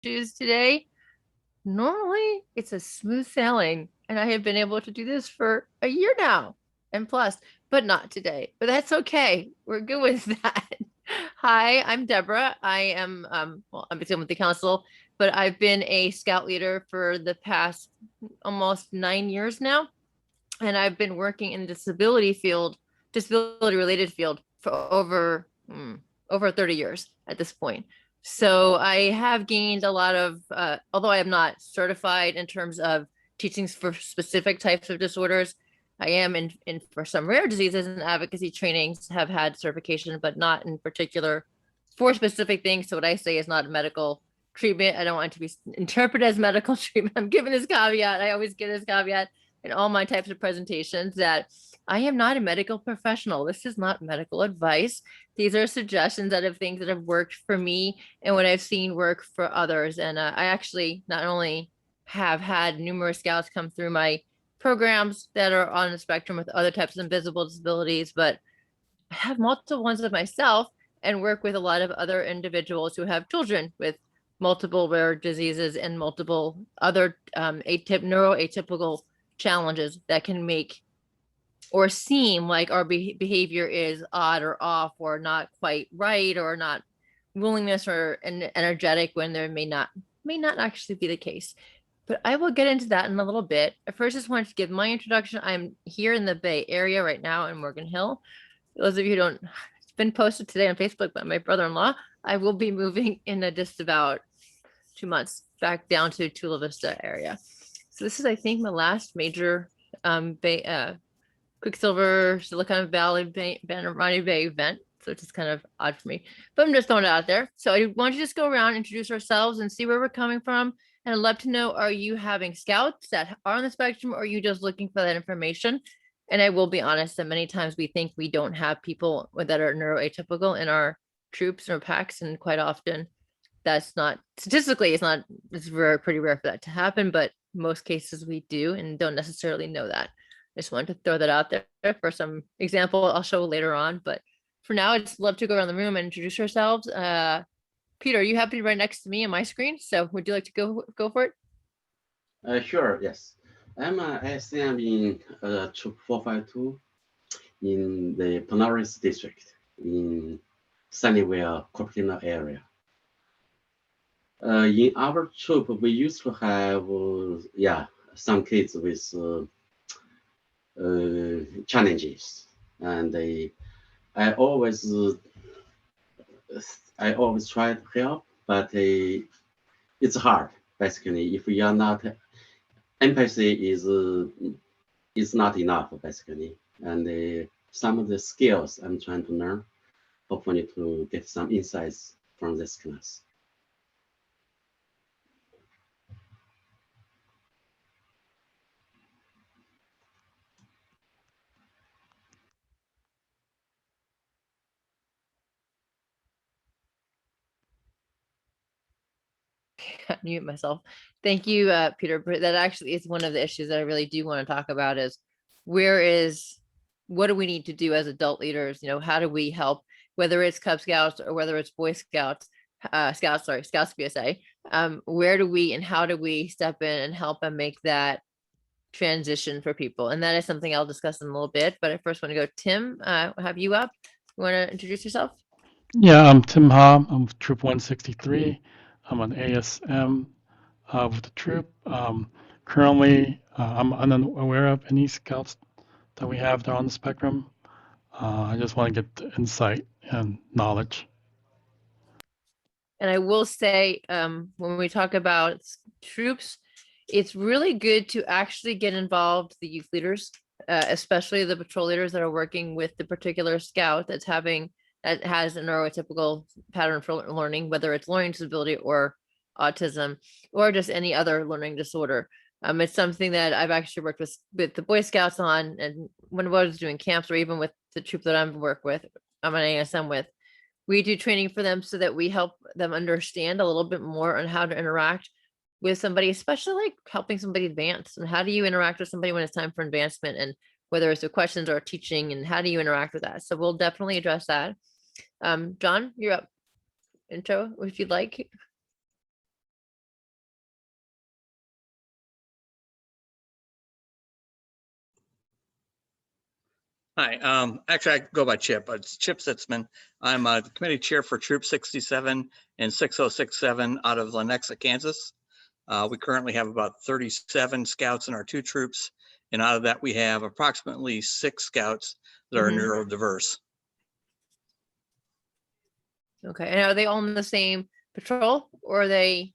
issues today. Normally it's a smooth sailing, and I have been able to do this for a year now and plus, but not today. But that's okay. We're good with that. Hi, I'm Deborah. I am well, I'm with the council, but I've been a scout leader for the past almost 9 years now, and I've been working in the disability related field for over 30 years at this point. So I have gained a lot of, although I am not certified in terms of teachings for specific types of disorders, I am in for some rare diseases and advocacy trainings have had certification, but not in particular for specific things. So what I say is not medical treatment. I don't want it to be interpreted as medical treatment. I'm giving this caveat. I always give this caveat in all my types of presentations that I am not a medical professional. This is not medical advice. These are suggestions that of things that have worked for me and what I've seen work for others. And I actually not only have had numerous scouts come through my programs that are on the spectrum with other types of invisible disabilities, but I have multiple ones of myself and work with a lot of other individuals who have children with multiple rare diseases and multiple other neuroatypical challenges that can make or seem like our behavior is odd or off or not quite right or not willingness or energetic when there may not actually be the case. But I will get into that in a little bit. I first just wanted to give my introduction. I'm here in the Bay Area right now in Morgan Hill. Those of you who don't, it's been posted today on Facebook by my brother-in-law. I will be moving in just about 2 months back down to Chula Vista area. So this is, I think, my last major Quicksilver, Silicon Valley Bay, Ronnie Bay event. So it's just kind of odd for me, but I'm just throwing it out there. So I want you to just go around, introduce ourselves and see where we're coming from. And I'd love to know, are you having scouts that are on the spectrum or are you just looking for that information? And I will be honest that many times we think we don't have people that are neuroatypical in our troops or packs. And quite often that's not statistically, it's pretty rare for that to happen, but most cases we do and don't necessarily know that. I just wanted to throw that out there for some example I'll show later on, but for now, I'd just love to go around the room and introduce ourselves. Peter, you happen to be right next to me on my screen, so would you like to go for it? Sure, yes. I'm ASM in Troop 452 in the Panaris district in Sunnyvale, Cupertino area. In our troop, we used to have, some kids with challenges, and I always try to help, but it's hard. Basically, if you are not, empathy is not enough, basically, and some of the skills I'm trying to learn, hopefully to get some insights from this class. Mute myself. Thank you, Peter. That actually is one of the issues that I really do want to talk about is what do we need to do as adult leaders? How do we help, whether it's Cub Scouts or whether it's Boy Scouts, Scouts BSA, where do we and how do we step in and help and make that transition for people? And that is something I'll discuss in a little bit, but I first want to go, Tim, have you up? You want to introduce yourself? Yeah, I'm Tim Ha. I'm with Troop 163. I'm an ASM with the troop. Currently, I'm unaware of any scouts that we have that are on the spectrum. I just want to get the insight and knowledge. And I will say, when we talk about troops, it's really good to actually get involved, the youth leaders, especially the patrol leaders that are working with the particular scout that has a neurotypical pattern for learning, whether it's learning disability or autism or just any other learning disorder. It's something that I've actually worked with the Boy Scouts on, and when I was doing camps or even with the troop that I'm an ASM with, we do training for them so that we help them understand a little bit more on how to interact with somebody, especially like helping somebody advance. And how do you interact with somebody when it's time for advancement, and whether it's the questions or teaching, and how do you interact with that? So we'll definitely address that. John, you're up. Intro, if you'd like. Hi, actually, I go by Chip. It's Chip Sitzman. I'm the committee chair for Troop 67 and 6067 out of Lenexa, Kansas. We currently have about 37 scouts in our 2 troops, and out of that, we have approximately 6 scouts that are Mhm. neurodiverse. Okay, and are they all in the same patrol, or are they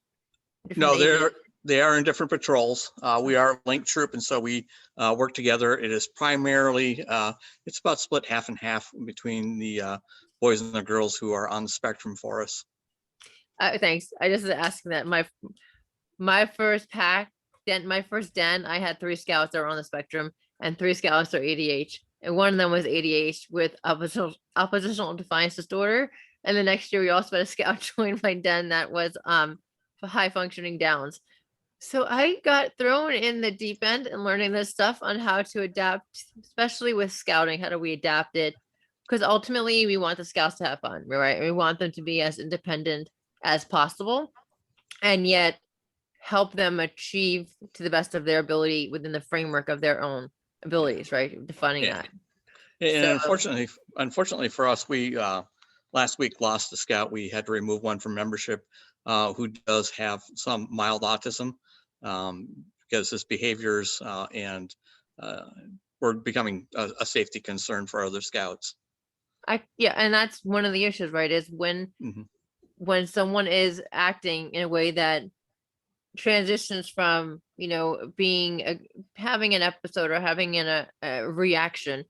No, different AVs? they are in different patrols. We are a linked troop, and so we work together. It is primarily, it's about split half and half between the boys and the girls who are on the spectrum for us. Thanks. I just was asking that my first pack, then my first den, I had 3 scouts that were on the spectrum and 3 scouts are ADH. And one of them was ADH with oppositional defiance disorder. And the next year we also had a scout join my den that was for high functioning Downs. So I got thrown in the deep end and learning this stuff on how to adapt, especially with scouting. How do we adapt it? Because ultimately we want the scouts to have fun, right? We want them to be as independent as possible, and yet help them achieve to the best of their ability within the framework of their own abilities, right? Defining Yeah. that. And So unfortunately for us, we last week lost a scout. We had to remove one from membership who does have some mild autism because his behaviors and were becoming a safety concern for other scouts. yeah, and that's one of the issues, right? Is Mhm. when someone is acting in a way that transitions from, being having an episode or having a reaction,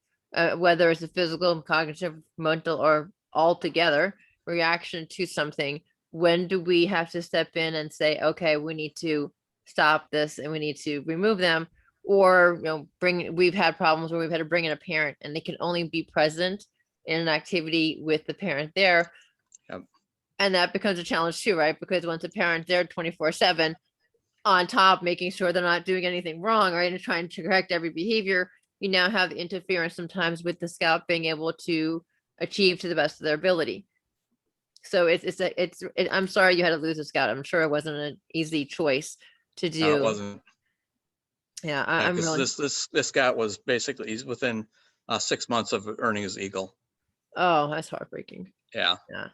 whether it's a physical, cognitive, mental, or altogether reaction to something. When do we have to step in and say, okay, we need to stop this and we need to remove them? Or we've had problems where we've had to bring in a parent and they can only be present in an activity with the parent there. Yep. And that becomes a challenge too, right? Because once a parent's there 24/7, on top, making sure they're not doing anything wrong, right? And trying to correct every behavior, you now have interference sometimes with the scout being able to achieve to the best of their ability. So I'm sorry you had to lose a scout. I'm sure it wasn't an easy choice to No, it do. wasn't. Yeah, Yeah, I'm because really, this scout was basically, he's within 6 months of earning his Eagle. oh, that's heartbreaking. Yeah. Yeah.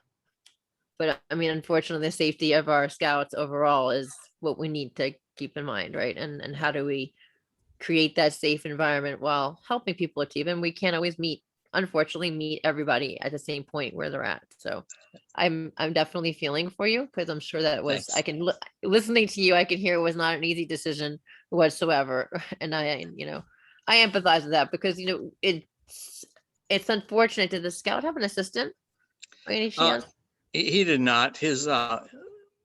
But I mean, unfortunately, the safety of our scouts overall is what we need to keep in mind, right? And how do we create that safe environment while helping people achieve? And we can't always unfortunately meet everybody at the same point where they're at. So I'm definitely feeling for you, because I'm sure that was, Thanks. listening to you, I can hear it was not an easy decision whatsoever. And I empathize with that, because it's unfortunate. Did the scout have an assistant by any Uh, chance? he did not. His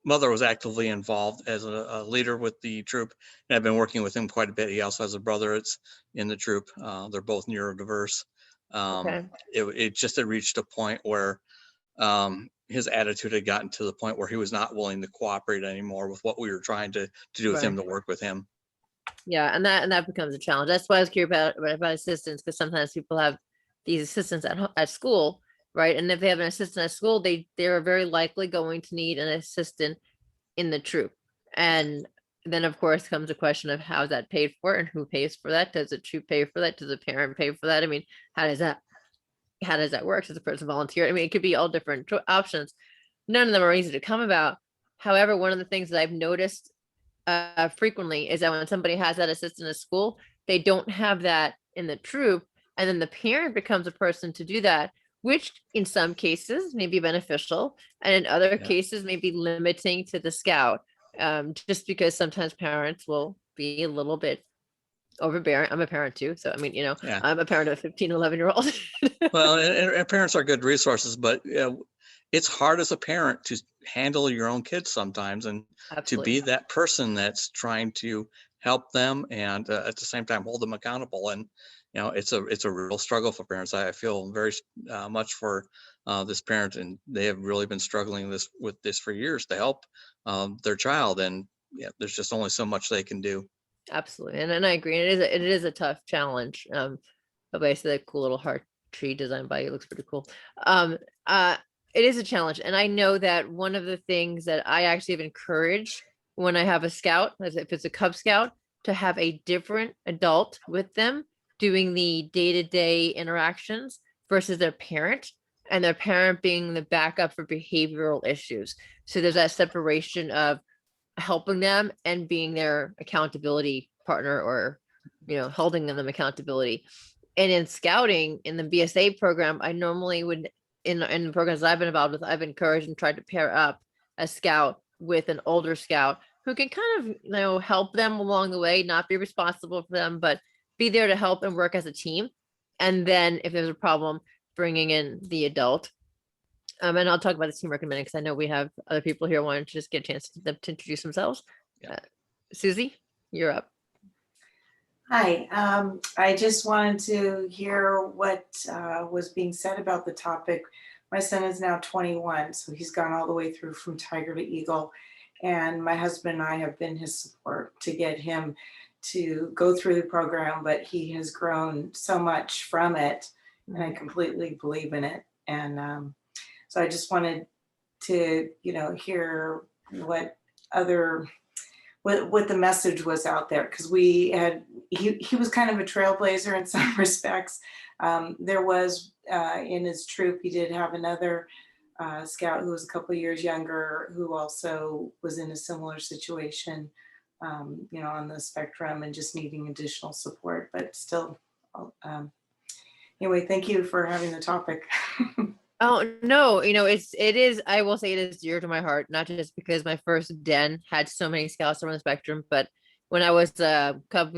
mother was actively involved as a leader with the troop, and I've been working with him quite a bit. He also has a brother that's in the troop. They're both neurodiverse. Okay. It just had reached a point where his attitude had gotten to the point where he was not willing to cooperate anymore with what we were trying to do with him, Right. to work with him. Yeah, and that becomes a challenge. That's why I was curious about assistants, because sometimes people have these assistants at school, right? And if they have an assistant at school, they're very likely going to need an assistant in the troop. And then of course comes a question of how is that paid for and who pays for that? Does the troop pay for that? Does the parent pay for that? I mean, how does that work? Does the person volunteer? I mean, it could be all different options. None of them are easy to come about. However, one of the things that I've noticed frequently is that when somebody has that assistant at school, they don't have that in the troop, and then the parent becomes a person to do that, which in some cases may be beneficial, and in other Yeah. cases may be limiting to the scout, just because sometimes parents will be a little bit overbearing. I'm a parent too, so I mean, Yeah. I'm a parent of a 15, 11-year-old. Well, and parents are good resources, but it's hard as a parent to handle your own kids sometimes, and to Absolutely. be that person that's trying to help them and at the same time hold them accountable. And it's a real struggle for parents. I feel very much for this parent, and they have really been struggling with this for years to help their child. And there's just only so much they can do. Absolutely, and I agree. It is a tough challenge. But I see that cool little heart tree designed by you. It looks pretty cool. Um, uh, it is a challenge, and I know that one of the things that I actually have encouraged when I have a scout, as if it's a Cub Scout, to have a different adult with them doing the day-to-day interactions versus their parent, and their parent being the backup for behavioral issues. So there's that separation of helping them and being their accountability partner, or holding them accountability. And in scouting, in the BSA program, I normally would, in the programs I've been involved with, I've encouraged and tried to pair up a scout with an older scout who can kind of help them along the way, not be responsible for them, but be there to help and work as a team. And then if there's a problem, bringing in the adult. And I'll talk about the teamwork in a minute, because I know we have other people here wanting to just get a chance to introduce themselves. Yeah. Susie, you're up. Hi, I just wanted to hear what was being said about the topic. My son is now 21, so he's gone all the way through from Tiger to Eagle. And my husband and I have been his support to get him to go through the program, but he has grown so much from it, and I completely believe in it. And so I just wanted to, hear what the message was out there, because he was kind of a trailblazer in some respects. There was in his troop, he did have another scout who was a couple of years younger, who also was in a similar situation, on the spectrum and just needing additional support, but still. Anyway, thank you for having the topic. Oh no, it is, I will say it is dear to my heart, not just because my first den had so many scouts around the spectrum, but when I was a Cub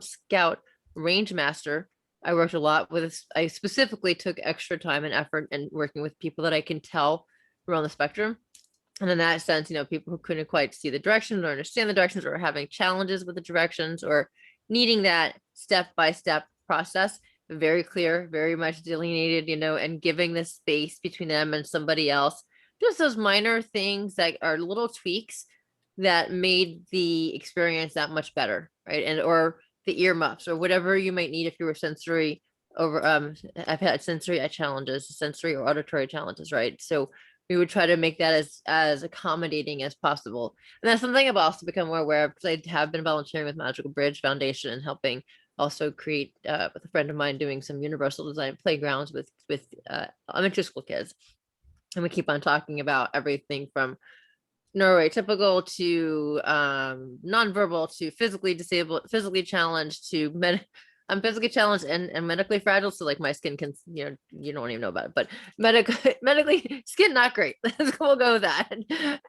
Scout range master, I worked a lot with, I specifically took extra time and effort in working with people that I can tell were on the spectrum. And in that sense, people who couldn't quite see the directions or understand the directions, or having challenges with the directions, or needing that step-by-step process, very clear, very much delineated, and giving the space between them and somebody else. Just those minor things that are little tweaks that made the experience that much better, right? And or the earmuffs, or whatever you might need if you were sensory over. I've had sensory challenges, sensory or auditory challenges, right? So we would try to make that as accommodating as possible. And that's something I've also become more aware of, because I have been volunteering with Magical Bridge Foundation and helping also create with a friend of mine, doing some universal design playgrounds with elementary school kids. And we keep on talking about everything from neuroatypical to nonverbal to physically disabled, physically challenged to I'm physically challenged and medically fragile. So like my skin can, you don't even know about it, but medically skin, not great. We'll go with that.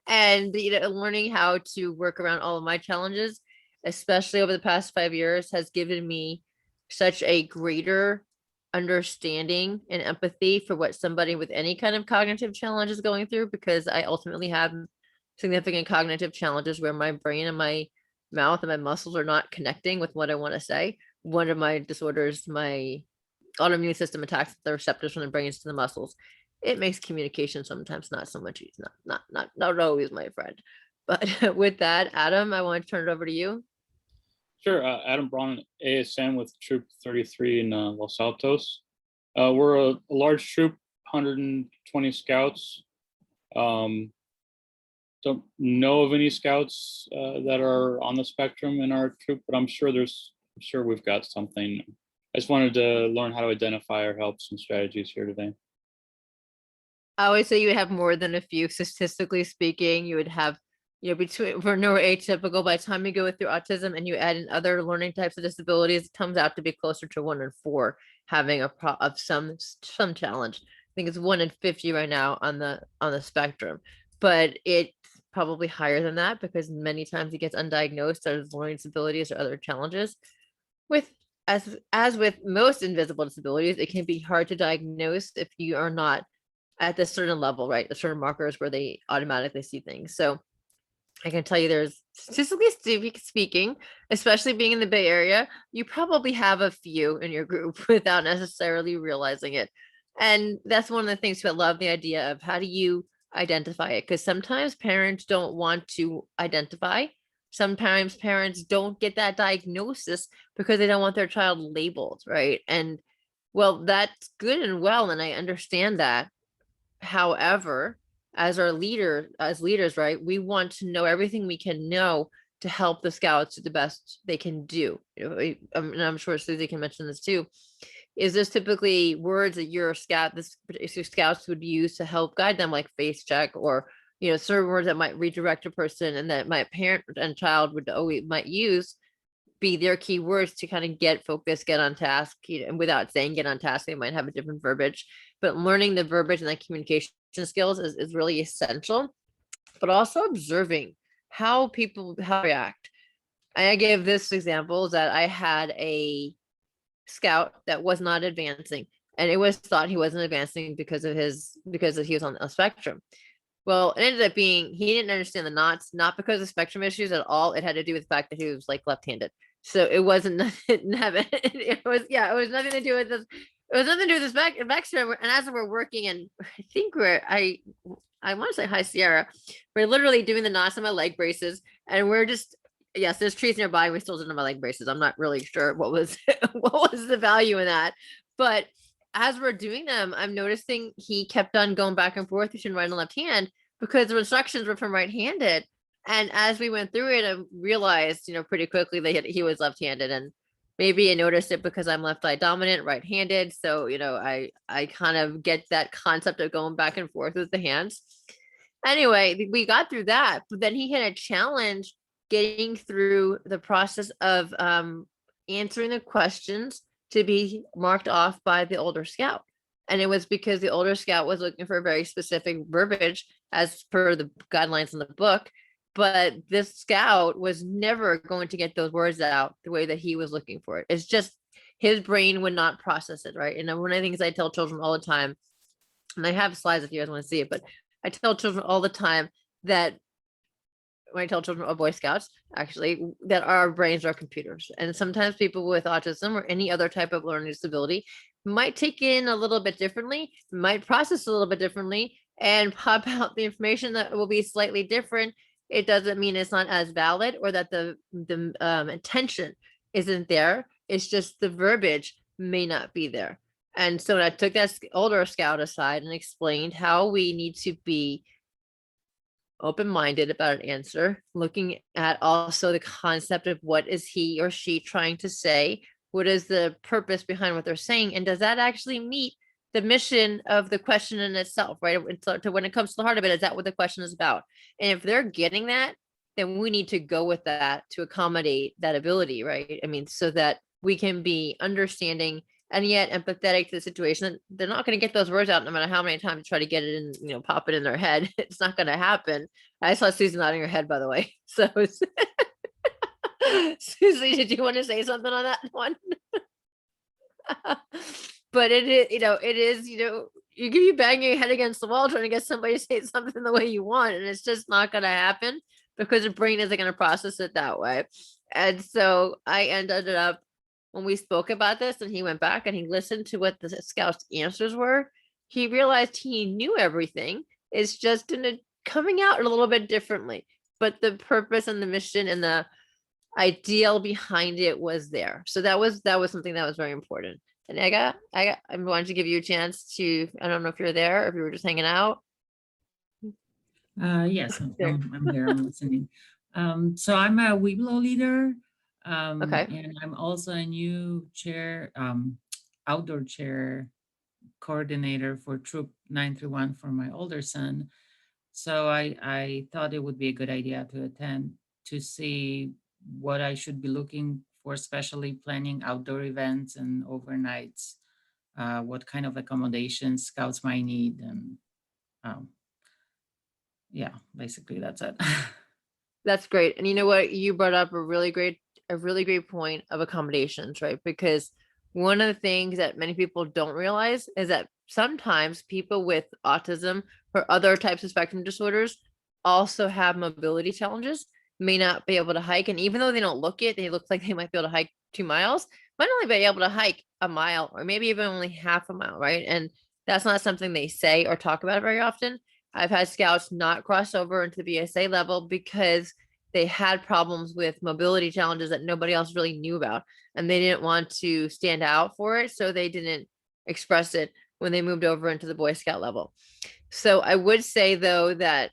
And, learning how to work around all of my challenges, especially over the past 5 years, has given me such a greater understanding and empathy for what somebody with any kind of cognitive challenge is going through, because I ultimately have significant cognitive challenges where my brain and my mouth and my muscles are not connecting with what I want to say. One of my disorders, my autoimmune system attacks the receptors from the brains to the muscles. It makes communication sometimes not so much easy, not always my friend. But with that, Adam, I want to turn it over to you. Sure. Adam Braun, ASM with Troop 33 in Los Altos. We're a large troop, 120 scouts. Don't know of any scouts that are on the spectrum in our troop, but I'm sure we've got something. I just wanted to learn how to identify or help some strategies here today. I always say you would have more than a few. Statistically speaking, you would have, between for neuroatypical, by the time you go through autism and you add in other learning types of disabilities, it comes out to be closer to 1 in 4 having of some challenge. I think it's 1 in 50 right now on the spectrum, but it's probably higher than that, because many times it gets undiagnosed as learning disabilities or other challenges. As with most invisible disabilities, it can be hard to diagnose if you are not at this certain level, right? The certain markers where they automatically see things. So I can tell you, there's, statistically speaking, especially being in the Bay Area, you probably have a few in your group without necessarily realizing it. And that's one of the things I love the idea of, how do you identify it? Because sometimes parents don't want to identify. Sometimes parents don't get that diagnosis because they don't want their child labeled, right? And well, that's good and well, and I understand that. However, as leaders, right, we want to know everything we can know to help the scouts do the best they can do. You know, and I'm sure Susie can mention this too. Is this typically words that your scouts would use to help guide them, like face check, or certain words that might redirect a person, and that my parent and child would always might use be their key words to kind of get focused, get on task, and without saying get on task, they might have a different verbiage. But learning the verbiage and the communication skills is really essential, but also observing how people react. I gave this example that I had a scout that was not advancing, and it was thought he wasn't advancing because he was on a spectrum. Well, it ended up being he didn't understand the knots, not because of spectrum issues at all. It had to do with the fact that he was like left-handed. So it wasn't it was nothing to do with this. It was nothing to do with this spectrum. And as we're working, and I think I want to say hi Sierra, we're literally doing the knots on my leg braces, and we're just, yes, there's trees nearby. We still didn't have my leg braces. I'm not really sure what was what was the value in that, but as we're doing them, I'm noticing he kept on going back and forth between right and left hand because the instructions were from right-handed. And as we went through it, I realized, pretty quickly that he was left-handed, and maybe I noticed it because I'm left eye dominant, right-handed. So, I kind of get that concept of going back and forth with the hands. Anyway, we got through that, but then he had a challenge getting through the process of answering the questions to be marked off by the older scout. And it was because the older scout was looking for a very specific verbiage as per the guidelines in the book. But this scout was never going to get those words out the way that he was looking for it. It's just his brain would not process it, right? And one of the things I tell children all the time, and I have slides if you guys want to see it, but I tell children all the time that when I tell children, or Boy Scouts, actually, that our brains are computers. And sometimes people with autism or any other type of learning disability might take in a little bit differently, might process a little bit differently, and pop out the information that will be slightly different. It doesn't mean it's not as valid or that the intention isn't there. It's just the verbiage may not be there. And so I took that older scout aside and explained how we need to be open-minded about an answer, looking at also the concept of what is he or she trying to say, what is the purpose behind what they're saying, and does that actually meet the mission of the question in itself, right? So when it comes to the heart of it, is that what the question is about? And if they're getting that, then we need to go with that to accommodate that ability, right? I mean, so that we can be understanding and yet empathetic to the situation. They're not going to get those words out no matter how many times you try to get it in, pop it in their head. It's not going to happen. I saw Susie nodding her head, by the way. So Susie, did you want to say something on that one? But it is, you give you banging your head against the wall trying to get somebody to say something the way you want, and it's just not going to happen because the brain isn't going to process it that way. And so I ended up, when we spoke about this and he went back and he listened to what the scout's answers were, he realized he knew everything. It's just coming out a little bit differently, but the purpose and the mission and the ideal behind it was there. So that was something that was very important. And I wanted to give you a chance to, I don't know if you're there or if you were just hanging out. Yes, I'm here, I'm listening. So I'm a Weeblo leader. Okay. And I'm also a new chair, outdoor chair coordinator for Troop 931 for my older son. So I thought it would be a good idea to attend to see what I should be looking for, especially planning outdoor events and overnights, what kind of accommodations scouts might need. And yeah, basically that's it. That's great. And you know what? You brought up a really great point of accommodations, right? Because one of the things that many people don't realize is that sometimes people with autism or other types of spectrum disorders also have mobility challenges, may not be able to hike. And even though they don't look it, they look like they might be able to hike 2 miles, might only be able to hike a mile or maybe even only half a mile, right? And that's not something they say or talk about very often. I've had scouts not cross over into the BSA level because they had problems with mobility challenges that nobody else really knew about, and they didn't want to stand out for it, so they didn't express it when they moved over into the Boy Scout level. So I would say, though, that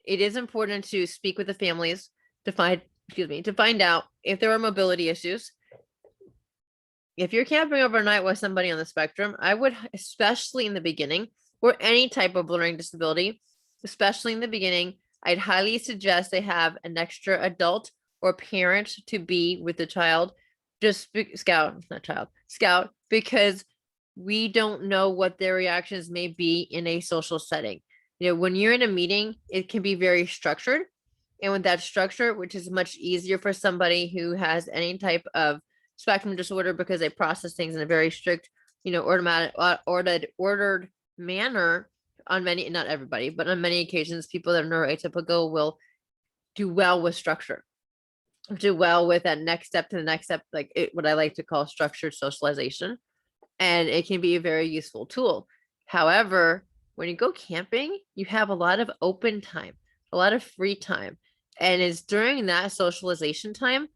it is important to speak with the families to find excuse me, to find out if there are mobility issues. If you're camping overnight with somebody on the spectrum, I would, especially in the beginning, or any type of learning disability, especially in the beginning, I'd highly suggest they have an extra adult or parent to be with the child, scout, because we don't know what their reactions may be in a social setting. You know, when you're in a meeting, it can be very structured. And with that structure, which is much easier for somebody who has any type of spectrum disorder because they process things in a very strict, you know, ordered manner on many, not everybody, but on many occasions, people that are neuroatypical will do well with structure, do well with that next step to the next step, like what I like to call structured socialization. And it can be a very useful tool. However, when you go camping, you have a lot of open time, a lot of free time. And it's during that socialization time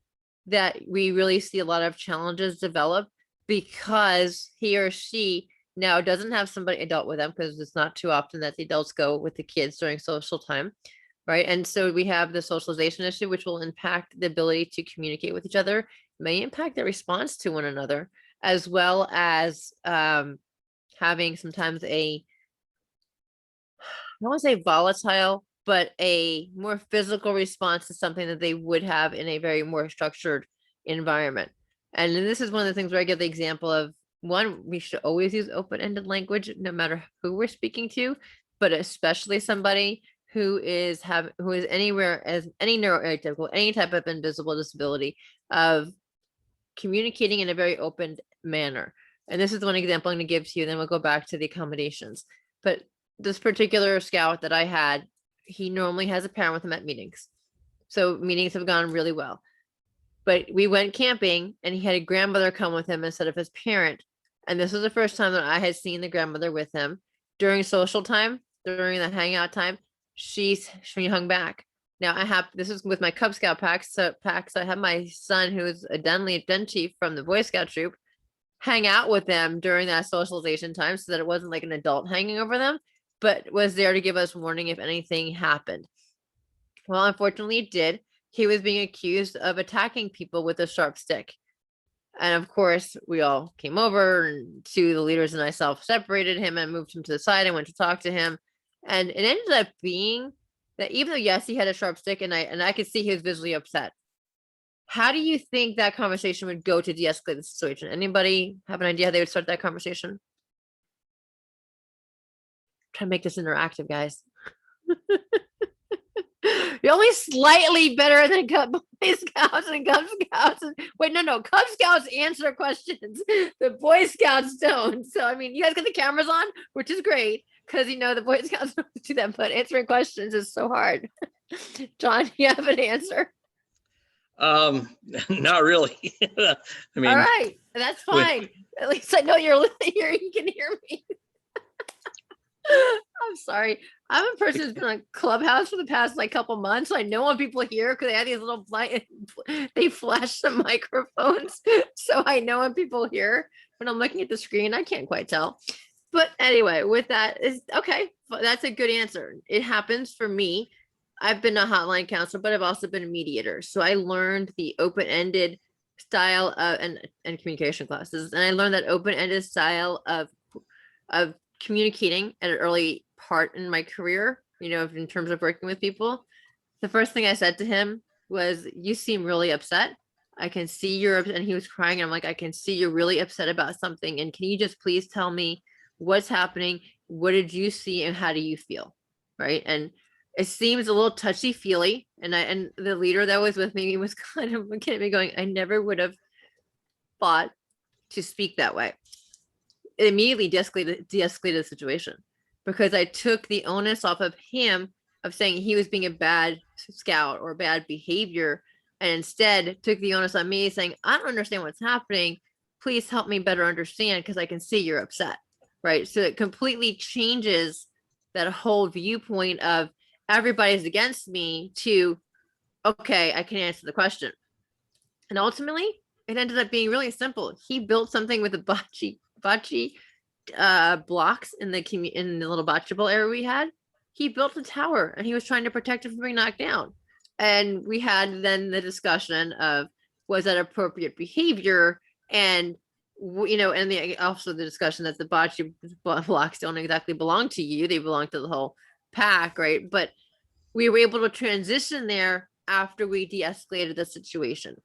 that we really see a lot of challenges develop, because he or she now doesn't have somebody adult with them, because it's not too often that the adults go with the kids during social time, right? And so we have the socialization issue, which will impact the ability to communicate with each other, may impact the response to one another, as well as having sometimes I don't want to say volatile, but a more physical response to something that they would have in a very more structured environment. And then this is one of the things where I give the example of, one, we should always use open-ended language, no matter who we're speaking to, but especially somebody who is anywhere as any neuroatypical, any type of invisible disability, of communicating in a very open manner. And this is one example I'm going to give to you, then we'll go back to the accommodations. But this particular scout that I had, he normally has a parent with him at meetings. So meetings have gone really well. But we went camping and he had a grandmother come with him instead of his parent. And this was the first time that I had seen the grandmother with him. During social time, during the hangout time, she hung back. Now this is with my Cub Scout packs. So I have my son, who is a den chief from the Boy Scout troop, hang out with them during that socialization time, so that it wasn't like an adult hanging over them, but was there to give us warning if anything happened. Well, unfortunately it did. He was being accused of attacking people with a sharp stick. And of course, we all came over, and two of the leaders and I separated him and moved him to the side and went to talk to him. And it ended up being that even though, yes, he had a sharp stick and I could see he was visibly upset. How do you think that conversation would go to de-escalate the situation? Anybody have an idea how they would start that conversation? Try to make this interactive, guys. You're only slightly better than Boy Scouts and Cub Scouts. Wait, no. Cub Scouts answer questions. The Boy Scouts don't. So, I mean, you guys got the cameras on, which is great, because, you know, the Boy Scouts don't do that, but answering questions is so hard. John, you have an answer? Not really. I mean, all right, that's fine. At least I know you're here. You can hear me. I'm sorry. I'm a person who's been on Clubhouse for the past couple months. So I know when people hear, because they have these little they flash the microphones. So I know when people hear. When I'm looking at the screen, I can't quite tell. But anyway, with that is okay. That's a good answer. It happens for me. I've been a hotline counselor, but I've also been a mediator. So I learned the open-ended style of and communication classes. And I learned that open-ended style of communicating at an early part in my career, you know, in terms of working with people. The first thing I said to him was, you seem really upset. I can see you're upset. And he was crying. And I'm like, I can see you're really upset about something. And can you just please tell me what's happening? What did you see and how do you feel? Right. And it seems a little touchy-feely. And the leader that was with me was kind of looking at me going, I never would have thought to speak that way. It immediately de-escalated the situation, because I took the onus off of him of saying he was being a bad scout or bad behavior, and instead took the onus on me saying, I don't understand what's happening. Please help me better understand, because I can see you're upset. Right. So it completely changes that whole viewpoint of everybody's against me to, okay, I can answer the question. And ultimately, it ended up being really simple. He built something with the bocce blocks in the little bocce ball area we had. He built a tower, and he was trying to protect it from being knocked down. And we had then the discussion of, was that appropriate behavior? And and also the discussion that the bocce blocks don't exactly belong to you, they belong to the whole pack, right? But we were able to transition there after we de-escalated the situation.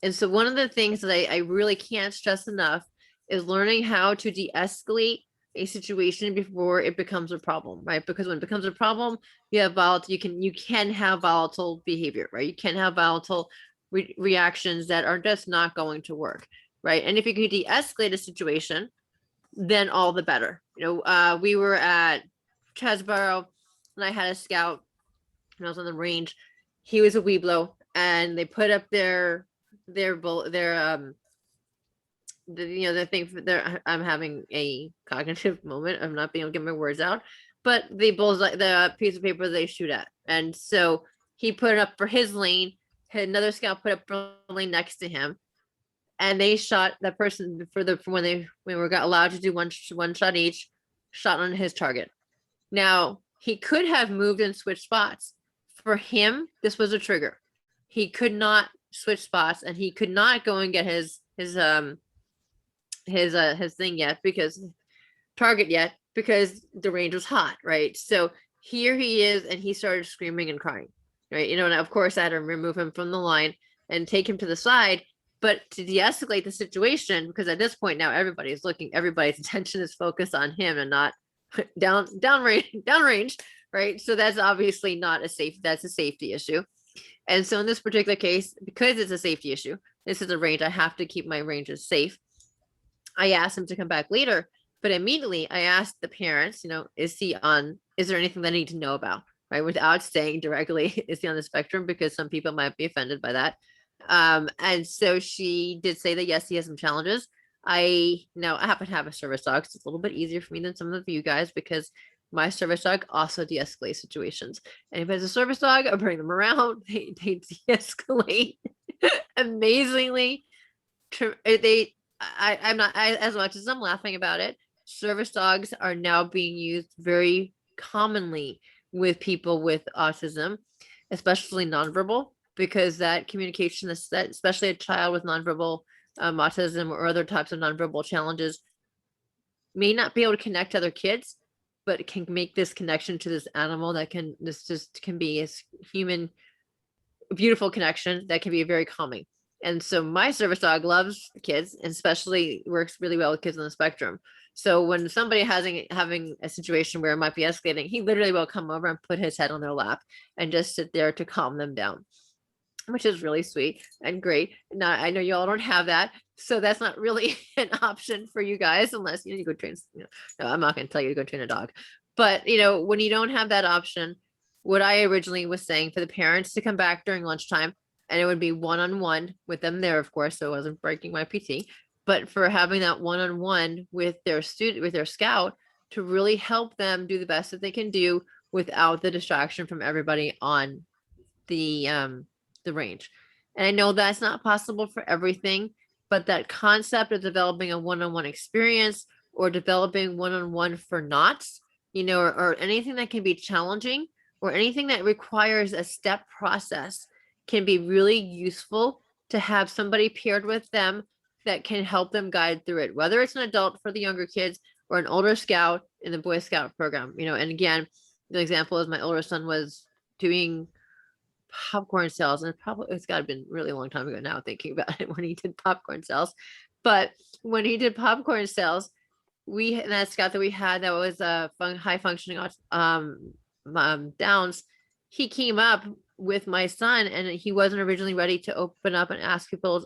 And so one of the things that I really can't stress enough is learning how to de-escalate a situation before it becomes a problem, right? Because when it becomes a problem, you have you can have volatile behavior, right? You can have volatile reactions that are just not going to work, right? And if you can de-escalate a situation, then all the better. We were at Chesborough and I had a scout when I was on the range. He was a Weeblo, and they put up their the thing for their. I'm having a cognitive moment of not being able to get my words out, but the bullseye, the piece of paper they shoot at, and so he put it up for his lane. Had another scout put up for a lane next to him, and they shot that person for when we got allowed to do one shot each, shot on his target. Now he could have moved and switched spots. For him, this was a trigger. He could not switch spots, and he could not go and get his thing yet, because the range was hot, right? So here he is, and he started screaming and crying, right? And of course I had to remove him from the line and take him to the side. But to de-escalate the situation, because at this point now everybody's attention is focused on him and not downrange, right? So that's obviously that's a safety issue. And so in this particular case, because it's a safety issue, this is a range, I have to keep my ranges safe. I asked him to come back later, but immediately I asked the parents, is there anything that I need to know about, right? Without saying directly, is he on the spectrum? Because some people might be offended by that. And so she did say that, yes, he has some challenges. I happen to have a service dog, so it's a little bit easier for me than some of you guys, because my service dog also de-escalates situations. And if it's a service dog, I bring them around. They de-escalate amazingly. I'm not as much as I'm laughing about it. Service dogs are now being used very commonly with people with autism, especially nonverbal, because that communication, especially a child with nonverbal autism or other types of nonverbal challenges, may not be able to connect to other kids, but can make this connection to this animal this just can be a human, beautiful connection that can be very calming. And so my service dog loves kids, and especially works really well with kids on the spectrum. So when somebody having a situation where it might be escalating, he literally will come over and put his head on their lap and just sit there to calm them down, which is really sweet and great. Now, I know you all don't have that, so that's not really an option for you guys, unless you go train. No, I'm not going to tell you to go train a dog. But when you don't have that option, what I originally was saying for the parents to come back during lunchtime, and it would be one-on-one with them there, of course, so it wasn't breaking my PT, but for having that one-on-one with their scout to really help them do the best that they can do without the distraction from everybody on the range. And I know that's not possible for everything, but that concept of developing a one-on-one experience, or developing one-on-one for knots, or anything that can be challenging, or anything that requires a step process, can be really useful to have somebody paired with them that can help them guide through it, whether it's an adult for the younger kids or an older scout in the Boy Scout program. And again, the example is my older son was doing popcorn sales, and it's got to been really a long time ago now thinking about it, when he did popcorn sales. But when he did popcorn sales, that scout that we had that was a high functioning Downs, he came up with my son, and he wasn't originally ready to open up and ask people,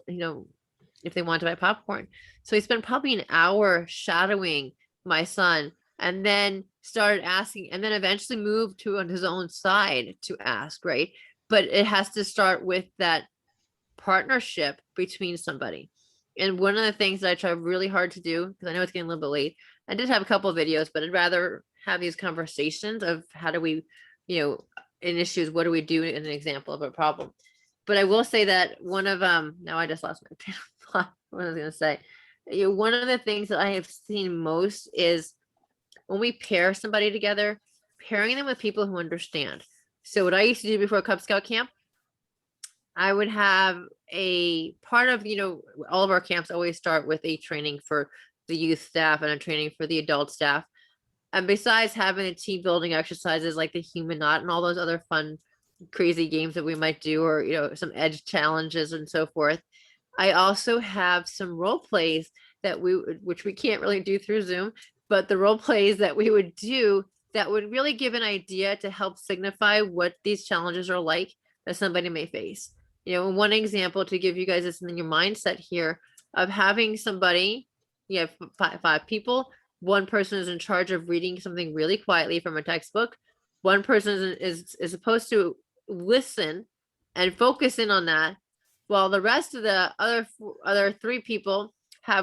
if they wanted to buy popcorn. So he spent probably an hour shadowing my son, and then started asking, and then eventually moved to on his own side to ask, right? But it has to start with that partnership between somebody. And one of the things that I try really hard to do, because I know it's getting a little bit late, I did have a couple of videos, but I'd rather have these conversations of how do we, in issues, what do we do in an example of a problem. But I will say that one of now I just lost my train of thought. What I was going to say, one of the things that I have seen most is when we pair somebody together, pairing them with people who understand. So what I used to do before Cub Scout camp I would have a part of, all of our camps always start with a training for the youth staff and a training for the adult staff. And besides having the team building exercises like the human knot and all those other fun, crazy games that we might do, or, some edge challenges and so forth, I also have some role plays that which we can't really do through Zoom, but the role plays that we would do that would really give an idea to help signify what these challenges are like that somebody may face. One example to give you guys this in your mindset here of having somebody, you have five people, one person is in charge of reading something really quietly from a textbook. One person is supposed to listen and focus in on that, while the rest of the other three people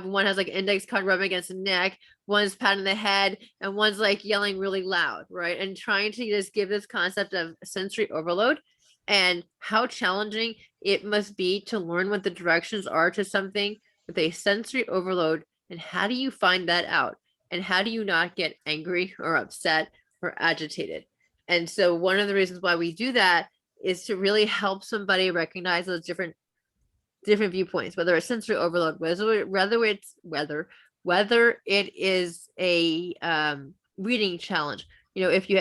one has like an index card rubbing against the neck, one's patting the head, and one's like yelling really loud, right? And trying to just give this concept of sensory overload and how challenging it must be to learn what the directions are to something with a sensory overload. And how do you find that out? And how do you not get angry or upset or agitated? And so one of the reasons why we do that is to really help somebody recognize those different viewpoints, whether it's sensory overload, whether it is a reading challenge. If you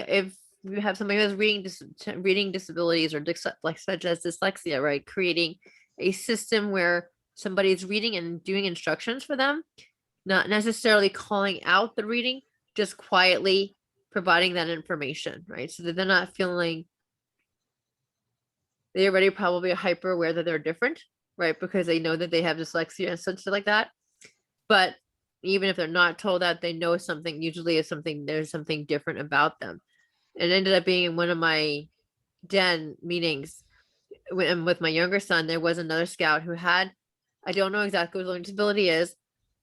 have somebody who has reading disabilities or like such as dyslexia, right? Creating a system where somebody's reading and doing instructions for them, not necessarily calling out the reading, just quietly providing that information, right? So that they're not feeling, they're already probably hyper aware that they're different, right? Because they know that they have dyslexia and such like that. But even if they're not told that, they know something usually is something, there's something different about them. It ended up being in one of my den meetings with my younger son, there was another scout who had, I don't know exactly what his learning disability is,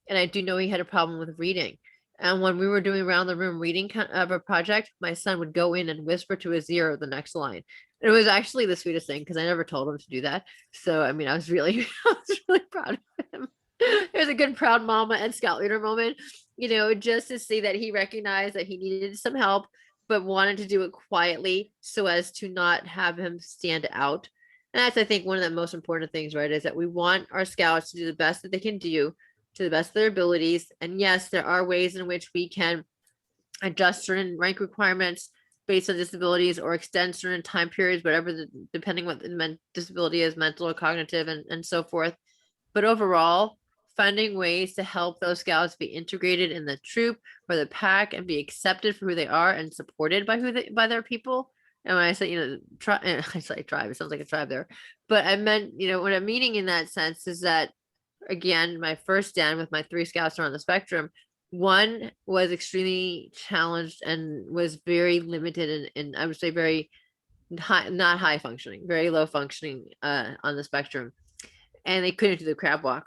and I do know he had a problem with reading. And when we were doing around the room reading of a project, my son would go in and whisper to his ear the next line. And it was actually the sweetest thing because I never told him to do that. So I mean, I was really proud of him. It was a good proud mama and scout leader moment, just to see that he recognized that he needed some help, but wanted to do it quietly so as to not have him stand out. And that's, I think, one of the most important things, right? Is that we want our scouts to do the best that they can do to the best of their abilities. And yes, there are ways in which we can adjust certain rank requirements based on disabilities or extend certain time periods, whatever, depending what the disability is, mental or cognitive, and so forth. But overall, finding ways to help those scouts be integrated in the troop or the pack and be accepted for who they are and supported by their people. And when I say, I say tribe, it sounds like a tribe there, but I meant, what I'm meaning in that sense is that, again, my first den with my 3 scouts are on the spectrum. One was extremely challenged and was very limited and I would say very not high functioning, very low functioning on the spectrum. And they couldn't do the crab walk.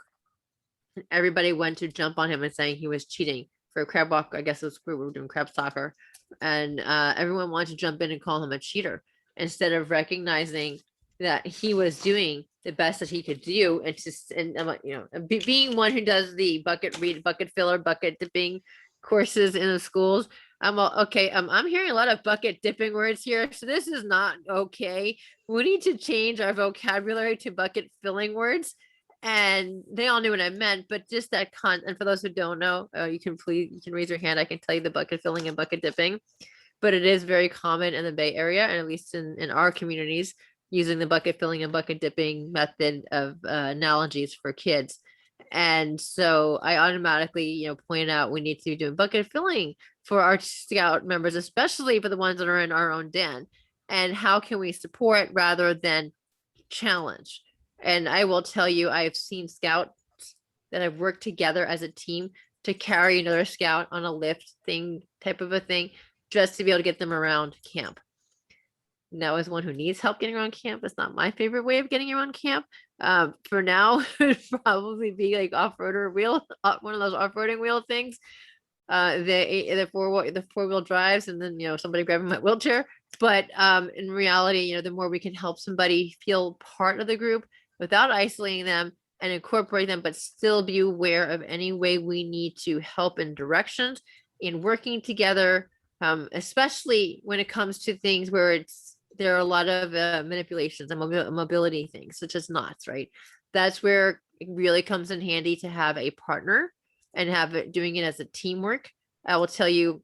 Everybody went to jump on him and saying he was cheating for a crab walk. I guess it was, we were doing crab soccer. And everyone wanted to jump in and call him a cheater instead of recognizing that he was doing the best that he could do. And just, and I'm like, being one who does the bucket filler, bucket dipping courses in the schools, I'm all, okay. I'm hearing a lot of bucket dipping words here. So this is not okay. We need to change our vocabulary to bucket filling words. And they all knew what I meant, but just that and for those who don't know, you can raise your hand. I can tell you the bucket filling and bucket dipping, but it is very common in the Bay Area, and at least in our communities, using the bucket filling and bucket dipping method of analogies for kids. And so I automatically, point out we need to be doing bucket filling for our scout members, especially for the ones that are in our own den. And how can we support rather than challenge? And I will tell you, I've seen scouts that have worked together as a team to carry another scout on a lift thing, type of a thing, just to be able to get them around camp. Now, as one who needs help getting around camp, it's not my favorite way of getting around camp. For now, it'd probably be like off-roader wheel, one of those off-roading wheel things. The four-wheel drives, and then somebody grabbing my wheelchair. But in reality, the more we can help somebody feel part of the group without isolating them and incorporate them, but still be aware of any way we need to help in directions in working together, especially when it comes to things where it's there are a lot of manipulations and mobility things, such as knots, right? That's where it really comes in handy to have a partner and have it doing it as a teamwork. I will tell you,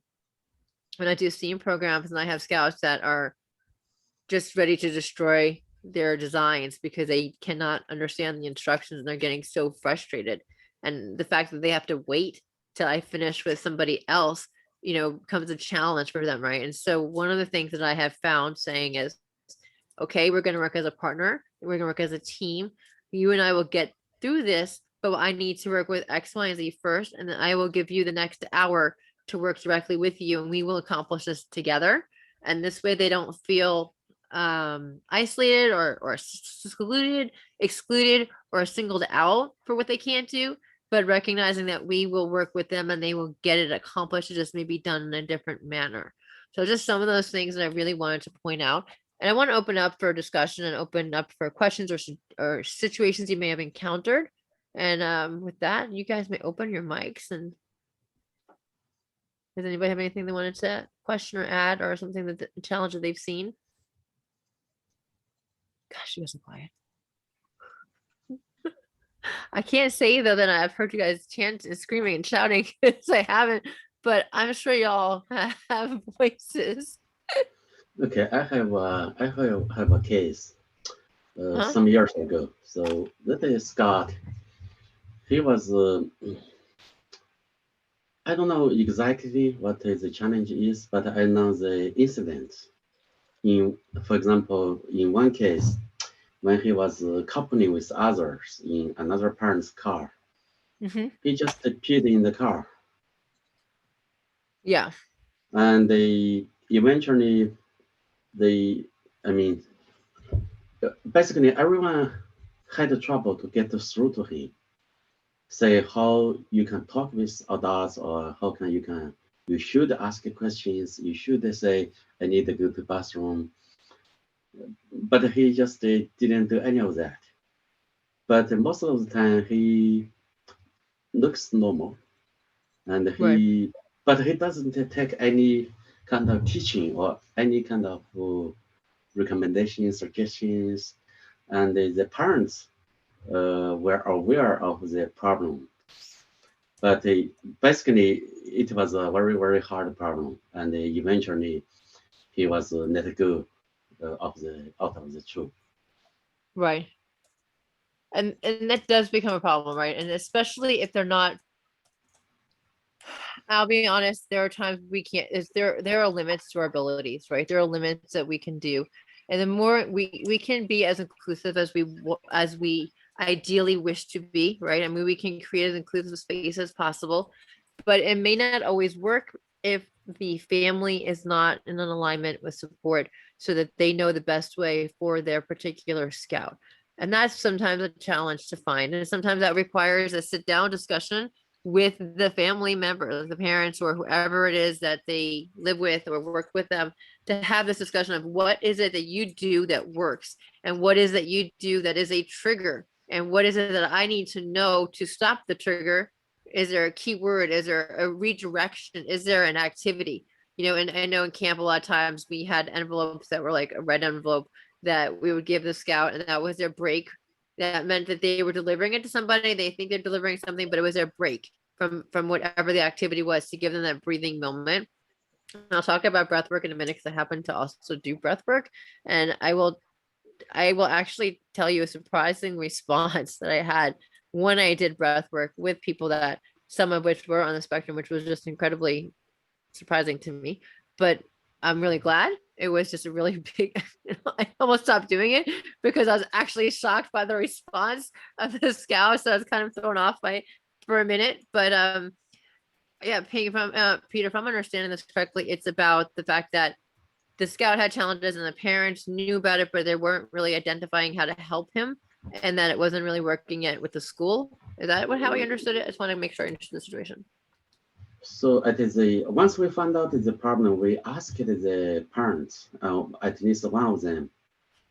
when I do STEAM programs and I have scouts that are just ready to destroy their designs because they cannot understand the instructions and they're getting so frustrated. And the fact that they have to wait till I finish with somebody else, you know, becomes a challenge for them, right? And so one of the things that I have found saying is, okay, we're going to work as a partner, we're going to work as a team. You and I will get through this, but I need to work with X, Y, and Z first, and then I will give you the next hour to work directly with you, and we will accomplish this together. And this way they don't feel isolated or excluded or singled out for what they can't do, but recognizing that we will work with them and they will get it accomplished. It just may be done in a different manner. So just some of those things that I really wanted to point out. And I want to open up for discussion and open up for questions or situations you may have encountered. And with that, you guys may open your mics. And does anybody have anything they wanted to question or add, or something that the challenge that they've seen? Gosh, you guys are quiet. I can't say though that I've heard you guys chant and screaming and shouting, because I haven't, but I'm sure y'all have voices. Okay, I have a case some years ago. So that is Scott. He was I don't know exactly what the challenge is, but I know the incident. For example, in one case, when he was coupling with others in another parent's car, he just appeared in the car. Yeah. And eventually, basically everyone had trouble to get through to him. Say how you can talk with adults, or how can you should ask questions. You should say, I need to go to the bathroom. But he just didn't do any of that. But most of the time he looks normal, and but he doesn't take any kind of teaching or any kind of recommendations, suggestions, and the parents were aware of the problem. But basically, it was a very, very hard problem, and eventually he was let go out of the troop. Right. And that does become a problem, right? And especially if they're not, I'll be honest, there are times we can't, there are limits to our abilities, right? There are limits that we can do. And the more we can be as inclusive as we ideally wish to be, right? I mean, we can create as inclusive space as possible, but it may not always work if the family is not in an alignment with support, so that they know the best way for their particular scout. And that's sometimes a challenge to find. And sometimes that requires a sit down discussion with the family member, the parents, or whoever it is that they live with or work with them, to have this discussion of what is it that you do that works, and what is that you do that is a trigger, and what is it that I need to know to stop the trigger. Is there a keyword? Is there a redirection? Is there an activity? You know, and I know in camp a lot of times we had envelopes that were like a red envelope that we would give the scout, and that was their break. That meant that they were delivering it to somebody. They think they're delivering something, but it was their break from whatever the activity was, to give them that breathing moment. And I'll talk about breath work in a minute, because I happen to also do breath work, and I will actually tell you a surprising response that I had when I did breath work with people that some of which were on the spectrum, which was just incredibly surprising to me. But I'm really glad. It was just a really big, I almost stopped doing it because I was actually shocked by the response of the scout. So I was kind of thrown off by for a minute. But yeah, Peter, if I'm understanding this correctly, it's about the fact that the scout had challenges and the parents knew about it, but they weren't really identifying how to help him, and that it wasn't really working yet with the school. Is that how I understood it? I just want to make sure I understood the situation. So once we found out the problem, we asked the parents, at least one of them,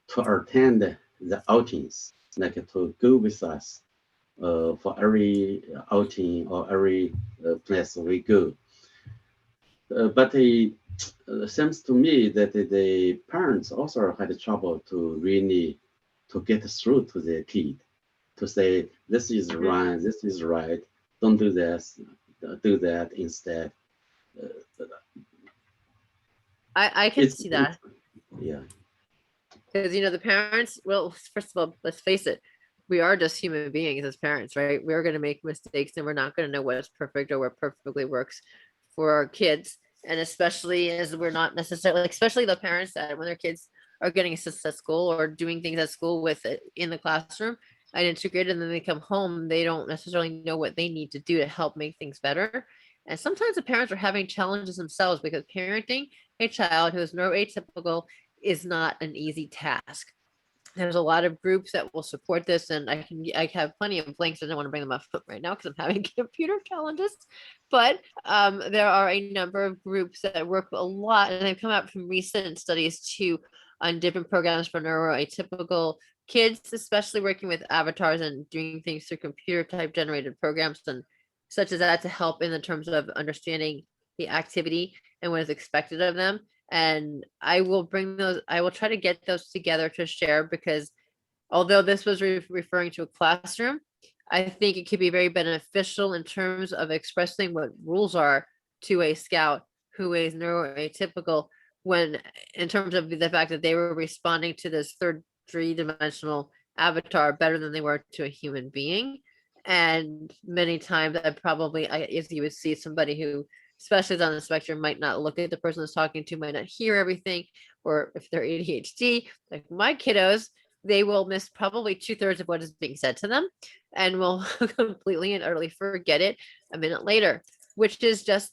to attend the outings, like to go with us for every outing or every place we go. but seems to me that the parents also had trouble to really to get through to the kid, to say this is wrong, this is right, don't do this, do that instead. I can see that. Yeah. Because, the parents, well, first of all, let's face it, we are just human beings as parents, right? We're going to make mistakes and we're not going to know what's perfect or what perfectly works for our kids. And especially as we're not necessarily, especially the parents that when their kids are getting assessed at school or doing things at school with it in the classroom and integrated, and then they come home, they don't necessarily know what they need to do to help make things better. And sometimes the parents are having challenges themselves because parenting a child who is neuroatypical is not an easy task. There's a lot of groups that will support this, and I have plenty of links. I don't want to bring them up right now because I'm having computer challenges, but there are a number of groups that work a lot, and they've come out from recent studies too on different programs for neuroatypical kids, especially working with avatars and doing things through computer type generated programs and such as that to help in the terms of understanding the activity and what is expected of them. And I will try to get those together to share because although this was referring to a classroom, I think it could be very beneficial in terms of expressing what rules are to a scout who is neuroatypical when in terms of the fact that they were responding to this third three-dimensional avatar better than they were to a human being. And many times as you would see somebody who especially on the spectrum might not look at the person that's talking to, might not hear everything, or if they're ADHD, like my kiddos, they will miss probably 2/3 of what is being said to them and will completely and utterly forget it a minute later, which is just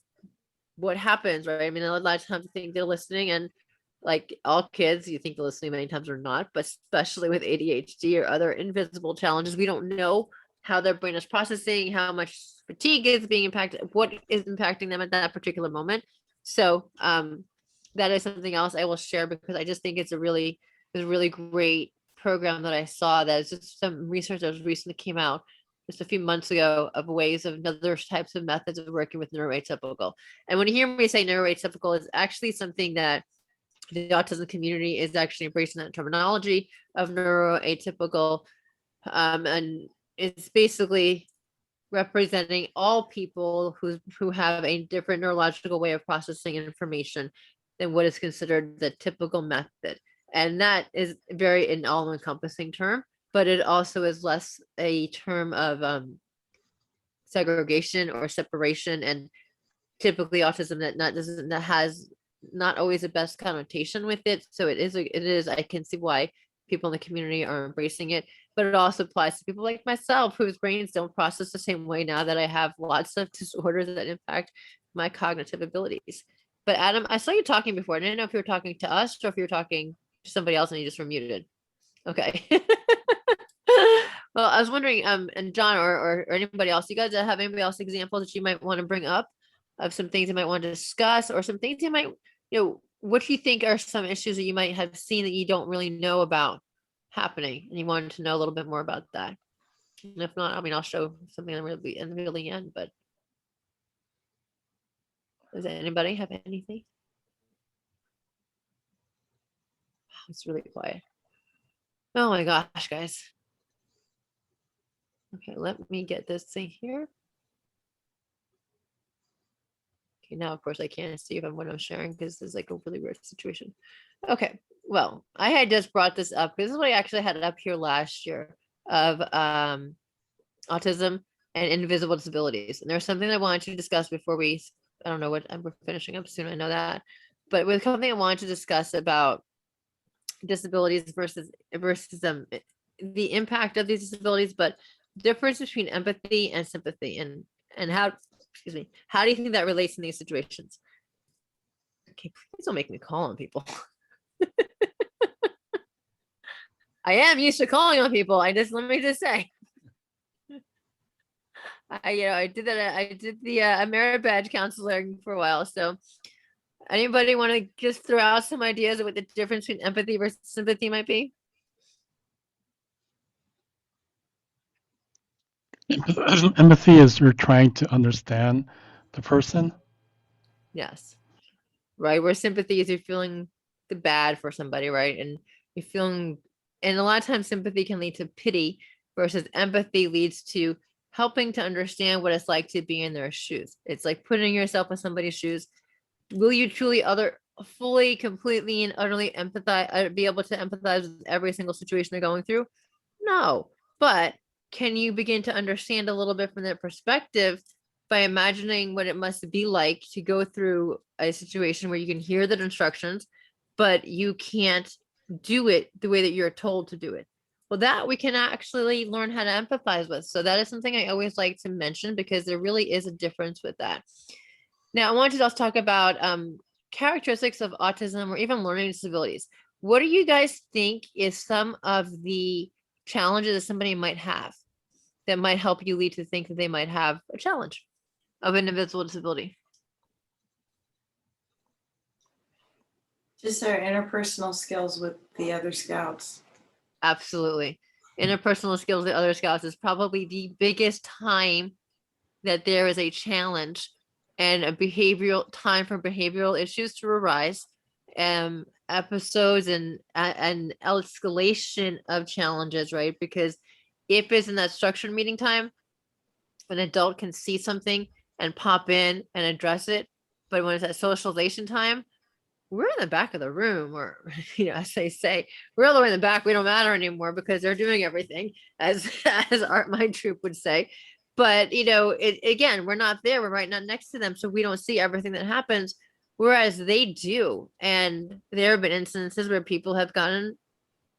what happens, right? I mean, a lot of times you think they're listening, and like all kids, you think they're listening many times or not, but especially with ADHD or other invisible challenges, we don't know how their brain is processing, how much fatigue is being impacted, what is impacting them at that particular moment. So that is something else I will share because I just think it's a really great program that I saw. That is just some research that was recently came out just a few months ago of ways of other types of methods of working with neuroatypical. And when you hear me say neuroatypical, it's actually something that the autism community is actually embracing that terminology of neuroatypical, and it's basically representing all people who have a different neurological way of processing information than what is considered the typical method. And that is very an all-encompassing term, but it also is less a term of segregation or separation. And typically autism that has not always the best connotation with it. So it is I can see why people in the community are embracing it, but it also applies to people like myself whose brains don't process the same way now that I have lots of disorders that impact my cognitive abilities. But Adam, I saw you talking before. I didn't know if you were talking to us or if you were talking to somebody else and you just were muted. Okay. Well, I was wondering, and John or anybody else, you guys have anybody else examples that you might want to bring up of some things you might want to discuss or some things you might, what do you think are some issues that you might have seen that you don't really know about happening and you wanted to know a little bit more about that? And if not, I mean, I'll show something in really end, but does anybody have anything? It's really quiet. Oh my gosh, guys. Okay, let me get this thing here. Okay, now of course I can't see what I'm sharing because it's like a really weird situation. Okay, well, I had just brought this up because this is what I actually had it up here last year of autism and invisible disabilities. And there's something I wanted to discuss before we're finishing up soon, I know that. But with something I wanted to discuss about disabilities versus the impact of these disabilities, but difference between empathy and sympathy and how do you think that relates in these situations? Okay, please don't make me call on people. I am used to calling on people. Let me just say. I did that. I did the merit badge counseling for a while. So anybody want to just throw out some ideas of what the difference between empathy versus sympathy might be? Empathy is you're trying to understand the person. Yes. right? Where sympathy is you're feeling the bad for somebody, right? And you're feeling, and a lot of times sympathy can lead to pity versus empathy leads to helping to understand what it's like to be in their shoes. It's like putting yourself in somebody's shoes. Will you truly fully, completely, and utterly empathize, be able to empathize with every single situation they're going through? No, but can you begin to understand a little bit from their perspective by imagining what it must be like to go through a situation where you can hear the instructions, but you can't do it the way that you're told to do it? Well, that we can actually learn how to empathize with. So that is something I always like to mention because there really is a difference with that. Now, I wanted to also talk about characteristics of autism or even learning disabilities. What do you guys think is some of the challenges that somebody might have that might help you lead to think that they might have a challenge of an individual disability? Just their interpersonal skills with the other scouts. Absolutely. Interpersonal skills with other scouts is probably the biggest time that there is a challenge and a behavioral time for behavioral issues to arise, episodes and escalation of challenges, right? Because if it's in that structured meeting time, an adult can see something and pop in and address it. But when it's at socialization time, we're in the back of the room, or as they say, we're all the way in the back. We don't matter anymore because they're doing everything, as my troop would say. But again, we're not there. We're right not next to them, so we don't see everything that happens, whereas they do. And there have been instances where people have gotten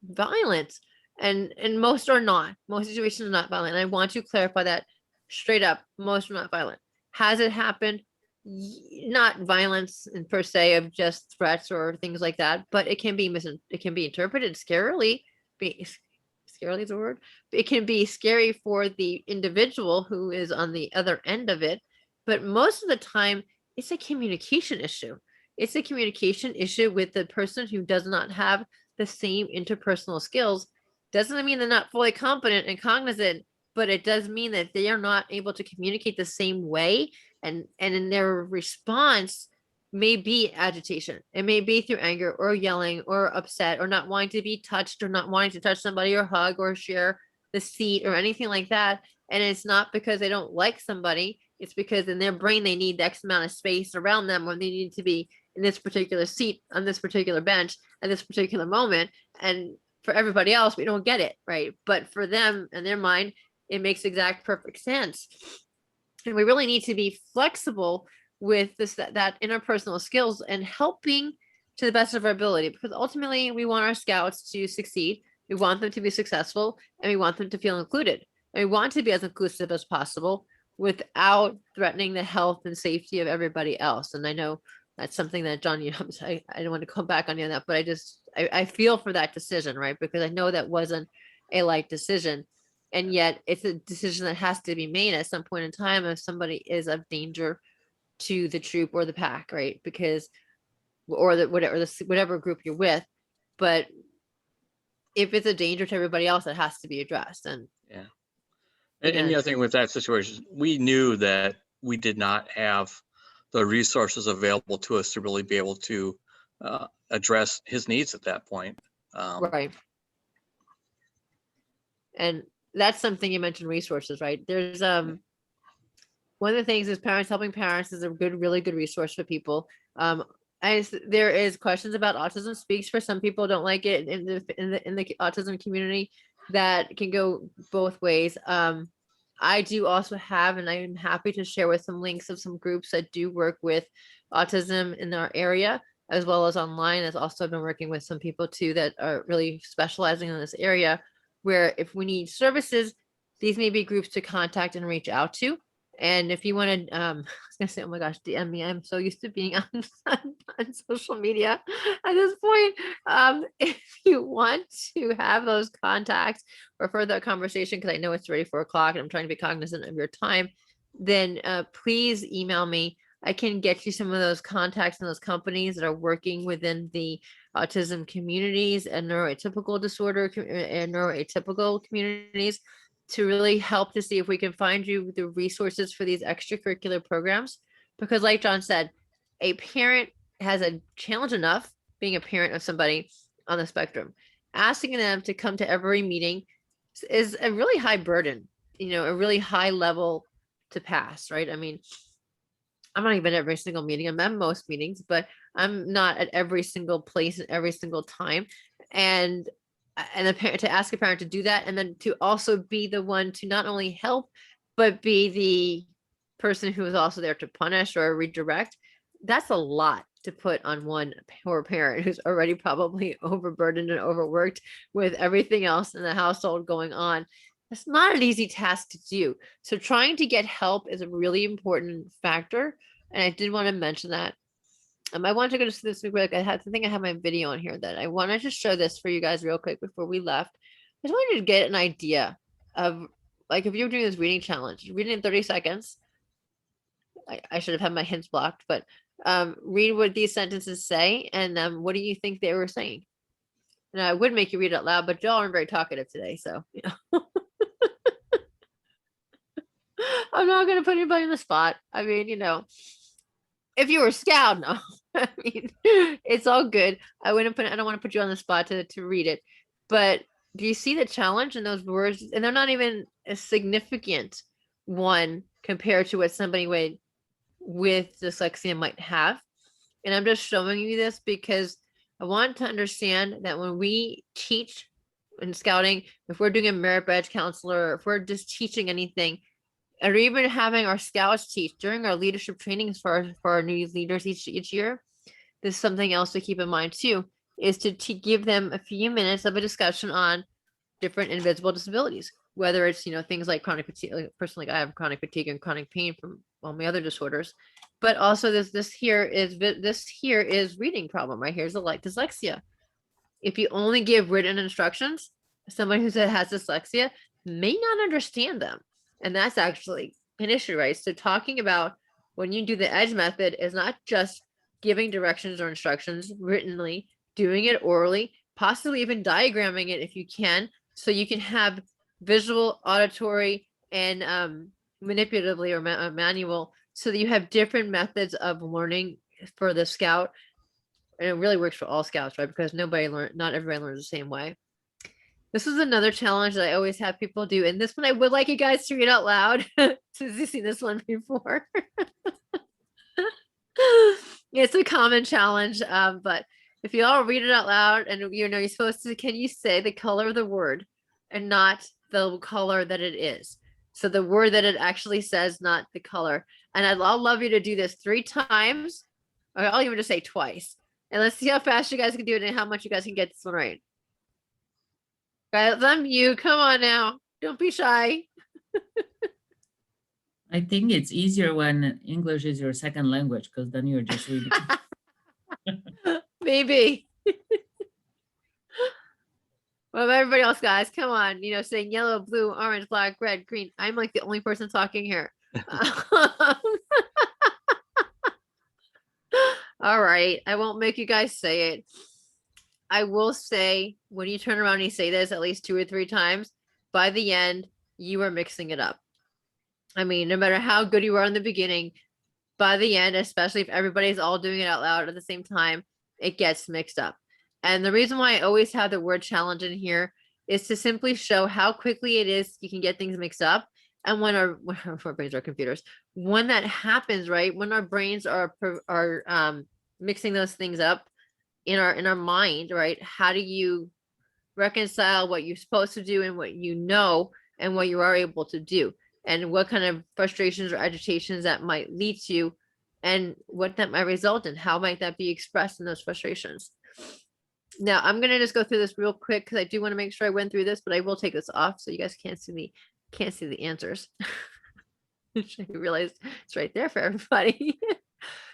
violent, and most are not. Most situations are not violent. And I want to clarify that straight up. Most are not violent. Has it happened? Not violence in per se of just threats or things like that, but it can be it can be interpreted scarily. Scarily is a word. It can be scary for the individual who is on the other end of it, but most of the time it's a communication issue. It's a communication issue with the person who does not have the same interpersonal skills. Doesn't mean they're not fully competent and cognizant, but it does mean that they are not able to communicate the same way, and in their response may be agitation. It may be through anger or yelling or upset or not wanting to be touched or not wanting to touch somebody or hug or share the seat or anything like that. And it's not because they don't like somebody. It's because in their brain they need X amount of space around them, or they need to be in this particular seat on this particular bench at this particular moment. And for everybody else, we don't get it, right? But for them and their mind, it makes exact perfect sense. And we really need to be flexible with that interpersonal skills and helping to the best of our ability, because ultimately we want our scouts to succeed. We want them to be successful, and we want them to feel included. And we want to be as inclusive as possible without threatening the health and safety of everybody else. And I know that's something that John, I don't want to come back on you on that, but I feel for that decision, right? Because I know that wasn't a light decision. And yet it's a decision that has to be made at some point in time if somebody is of danger to the troop or the pack, right? Because, or whatever group you're with. But if it's a danger to everybody else, it has to be addressed. And yeah. And the other thing with that situation, we knew that we did not have the resources available to us to really be able to address his needs at that point. Right. And that's something you mentioned, resources, right? There's one of the things is helping parents is a really good resource for people. There is questions about Autism Speaks for some people don't like it in the autism community. That can go both ways. I do also have, and I'm happy to share with some links of some groups that do work with autism in our area, as well as online. I've also been working with some people too that are really specializing in this area, where if we need services, these may be groups to contact and reach out to. And if you want to, I was gonna say, oh my gosh, DM me. I'm so used to being on social media at this point. If you want to have those contacts or further conversation, because I know it's already 4 o'clock and I'm trying to be cognizant of your time, then please email me. I can get you some of those contacts and those companies that are working within the autism communities and neuroatypical disorder and neuroatypical communities, to really help to see if we can find you the resources for these extracurricular programs. Because like John said, a parent has a challenge enough being a parent of somebody on the spectrum, asking them to come to every meeting is a really high burden, you know, a really high level to pass, right? I mean, I'm not even at every single meeting. I'm at most meetings, but I'm not at every single place and every single time. And a parent, to ask a parent to do that, and then to also be the one to not only help, but be the person who is also there to punish or redirect. That's a lot to put on one poor parent who's already probably overburdened and overworked with everything else in the household going on. It's not an easy task to do. So trying to get help is a really important factor. And I did want to mention that. I wanted to go to this real quick. I think I have my video on here that I wanted to show this for you guys real quick before we left. I just wanted to get an idea of, like, if you're doing this reading challenge, read it in 30 seconds. I should have had my hints blocked, but read what these sentences say, and what do you think they were saying? And I would make you read it out loud, but y'all aren't very talkative today, so you know. I'm not gonna put anybody on the spot. I mean, you know, if you were a scout, no. I mean, it's all good. I don't want to put you on the spot to read it. But do you see the challenge in those words? And they're not even a significant one compared to what somebody with dyslexia might have. And I'm just showing you this because I want to understand that when we teach in scouting, if we're doing a merit badge counselor, if we're just teaching anything, or even having our scouts teach during our leadership trainings for our new leaders each year, there's something else to keep in mind too, is to give them a few minutes of a discussion on different invisible disabilities, whether it's, you know, things like chronic fatigue. Like personally, I have chronic fatigue and chronic pain from all my other disorders, but also this here is reading problem right here is a light dyslexia. If you only give written instructions, somebody who has dyslexia may not understand them. And that's actually an issue, right? So talking about when you do the EDGE method is not just giving directions or instructions writtenly, doing it orally, possibly even diagramming it if you can, so you can have visual, auditory, and manipulatively or manual, so that you have different methods of learning for the scout. And it really works for all scouts, right? Because not everybody learns the same way. This is another challenge that I always have people do. And this one, I would like you guys to read out loud since you've seen this one before. It's a common challenge, but if you all read it out loud and you know, you're supposed to, can you say the color of the word and not the color that it is? So the word that it actually says, not the color. And I'll love you to do this 3 times, or I'll even just say twice. And let's see how fast you guys can do it and how much you guys can get this one right. Guys, I'm you. Come on now. Don't be shy. I think it's easier when English is your second language, because then you're just reading. Maybe. What about everybody else, guys? Come on. You know, saying yellow, blue, orange, black, red, green. I'm like the only person talking here. All right. I won't make you guys say it. I will say, when you turn around and you say this at least 2 or 3 times, by the end, you are mixing it up. I mean, no matter how good you are in the beginning, by the end, especially if everybody's all doing it out loud at the same time, it gets mixed up. And the reason why I always have the word challenge in here is to simply show how quickly it is you can get things mixed up. And when our brains are computers, when that happens, right, when our brains are mixing those things up in our mind, right, how do you reconcile what you're supposed to do and what you know and what you are able to do, and what kind of frustrations or agitations that might lead to, and what that might result in? How might that be expressed in those frustrations? Now, I'm going to just go through this real quick because I do want to make sure I went through this, but I will take this off so you guys can't see the answers. I realized it's right there for everybody.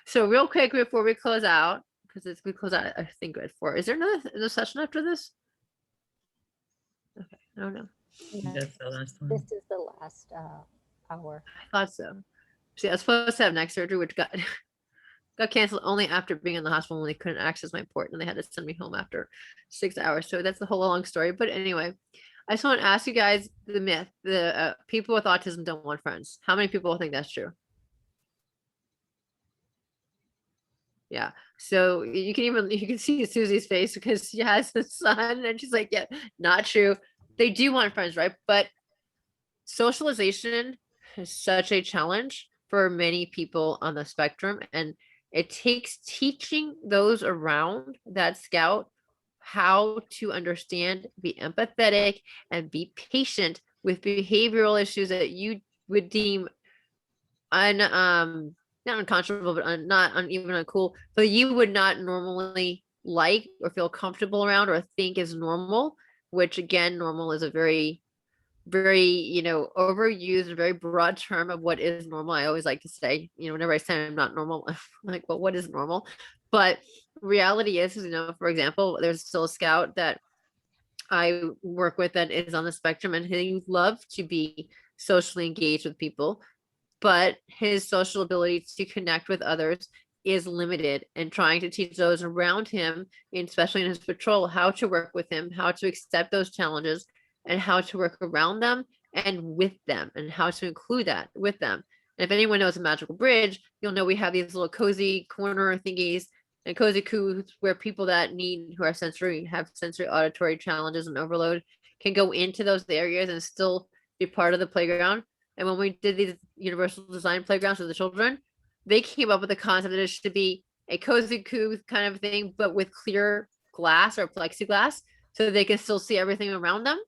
So real quick before we close out, because we close out, I think, at 4. Is there another session after this? Okay, I don't know. That's the last one. This is the last hour. I thought so. See, I was supposed to have neck surgery, which got canceled only after being in the hospital when they couldn't access my port, and they had to send me home after 6 hours. So that's the whole long story. But anyway, I just want to ask you guys the myth: the people with autism don't want friends. How many people think that's true? Yeah. So you can see Susie's face because she has a son and she's like, yeah, not true. They do want friends, right? But socialization is such a challenge for many people on the spectrum, and it takes teaching those around that scout how to understand, be empathetic, and be patient with behavioral issues that you would deem not unconscionable, but even uncool, but you would not normally like or feel comfortable around or think is normal, which again, normal is a very overused and very broad term of what is normal. I always like to say, whenever I say I'm not normal, I'm like, well, what is normal? But reality is, for example, there's still a scout that I work with that is on the spectrum, and he loves to be socially engaged with people, but his social ability to connect with others is limited, and trying to teach those around him, and especially in his patrol, how to work with him, how to accept those challenges, and how to work around them and with them, and how to include that with them. And if anyone knows a magical bridge, you'll know we have these little cozy corner thingies and cozy coos where people that who have sensory auditory challenges and overload can go into those areas and still be part of the playground. And when we did these universal design playgrounds for the children, they came up with the concept that it should be a cozy coo kind of thing, but with clear glass or plexiglass, so they can still see everything around them,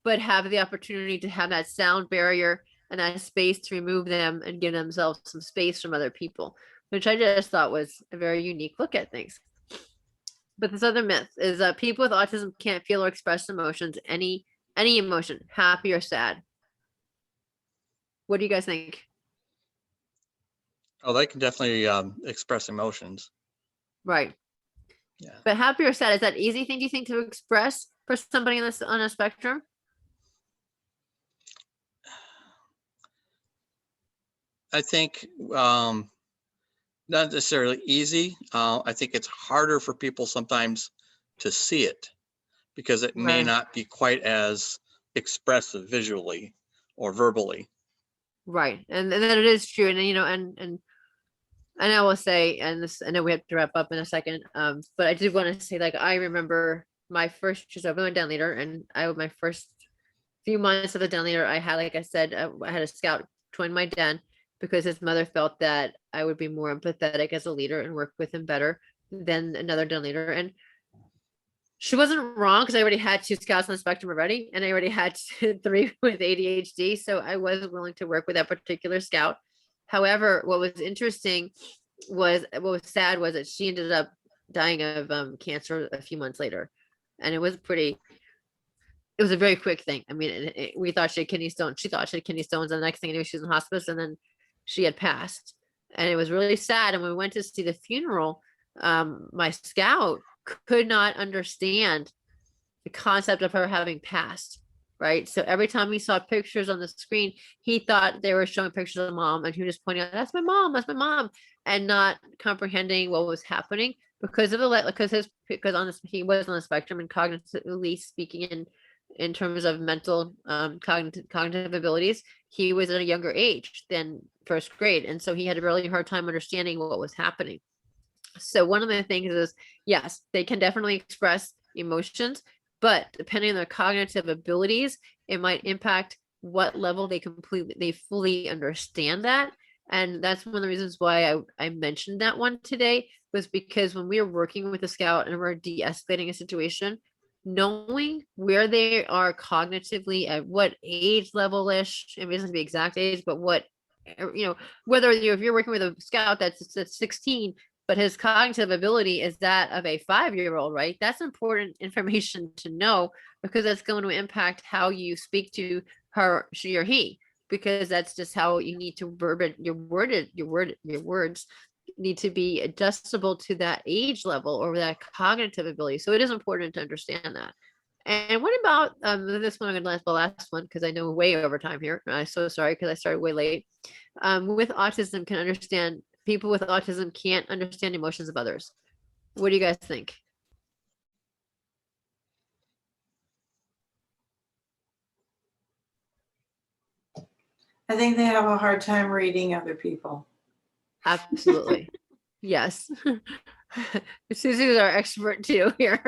but have the opportunity to have that sound barrier and that space to remove them and give themselves some space from other people, which I just thought was a very unique look at things. But this other myth is that people with autism can't feel or express emotions, any emotion, happy or sad. What do you guys think? Oh, they can definitely express emotions. Right. Yeah. But happy or sad, is that easy thing, do you think, to express for somebody on a spectrum? I think not necessarily easy. I think it's harder for people sometimes to see it because it may Right. not be quite as expressive visually or verbally. Right. And that it is true. And I will say, and this, I know we have to wrap up in a second, but I did want to say, like, I remember my first, I went down leader, and my first few months of the down leader, I had, like I said, I had a scout join my den because his mother felt that I would be more empathetic as a leader and work with him better than another den leader. And she wasn't wrong, because I already had 2 scouts on the spectrum already, and I already had 3 with ADHD. So I was willing to work with that particular scout. However, what was sad was that she ended up dying of cancer a few months later. And it was a very quick thing. I mean, we thought she had kidney stones. She thought she had kidney stones. And the next thing I knew, she was in hospice, and then she had passed. And it was really sad. And when we went to see the funeral, my scout could not understand the concept of her having passed. Right. So every time he saw pictures on the screen, he thought they were showing pictures of mom, and he was just pointing out, that's my mom, and not comprehending what was happening because of he was on the spectrum, and cognitively speaking, in terms of mental cognitive abilities, he was at a younger age than first grade. And so he had a really hard time understanding what was happening. So one of the things is, yes, they can definitely express emotions, but depending on their cognitive abilities, it might impact what level they fully understand that. And that's one of the reasons why I mentioned that one today, was because when we were working with a scout and we're de-escalating a situation, knowing where they are cognitively, at what age level-ish, it doesn't be exact age, but what, whether if you're working with a scout that's 16, but his cognitive ability is that of a 5-year-old, right? That's important information to know, because that's going to impact how you speak to her, she or he, because that's just how you need to your words need to be adjustable to that age level or that cognitive ability. So it is important to understand that. And what about this one? I'm going to the last one, because I know we're way over time here. I'm so sorry, because I started way late. With autism, people with autism can't understand emotions of others. What do you guys think? I think they have a hard time reading other people. Absolutely. Yes. Susie's our expert too here.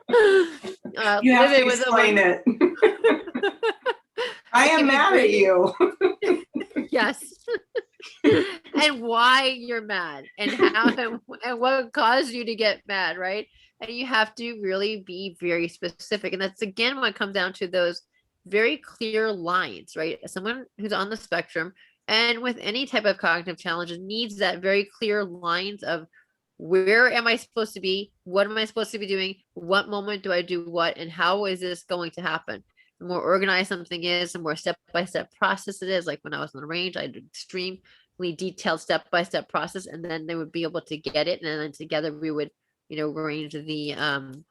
You have living to with explain someone- it. I It can am be mad at very- you. Yes. And why you're mad and how and what caused you to get mad, right? And you have to really be very specific. And that's again what comes down to those very clear lines, right? Someone who's on the spectrum and with any type of cognitive challenges needs that very clear lines of where am I supposed to be? What am I supposed to be doing? What moment do I do what? And how is this going to happen? The more organized something is, the more step-by-step process it is. Like when I was on the range, I did extremely detailed step-by-step process, and then they would be able to get it. And then together we would, arrange the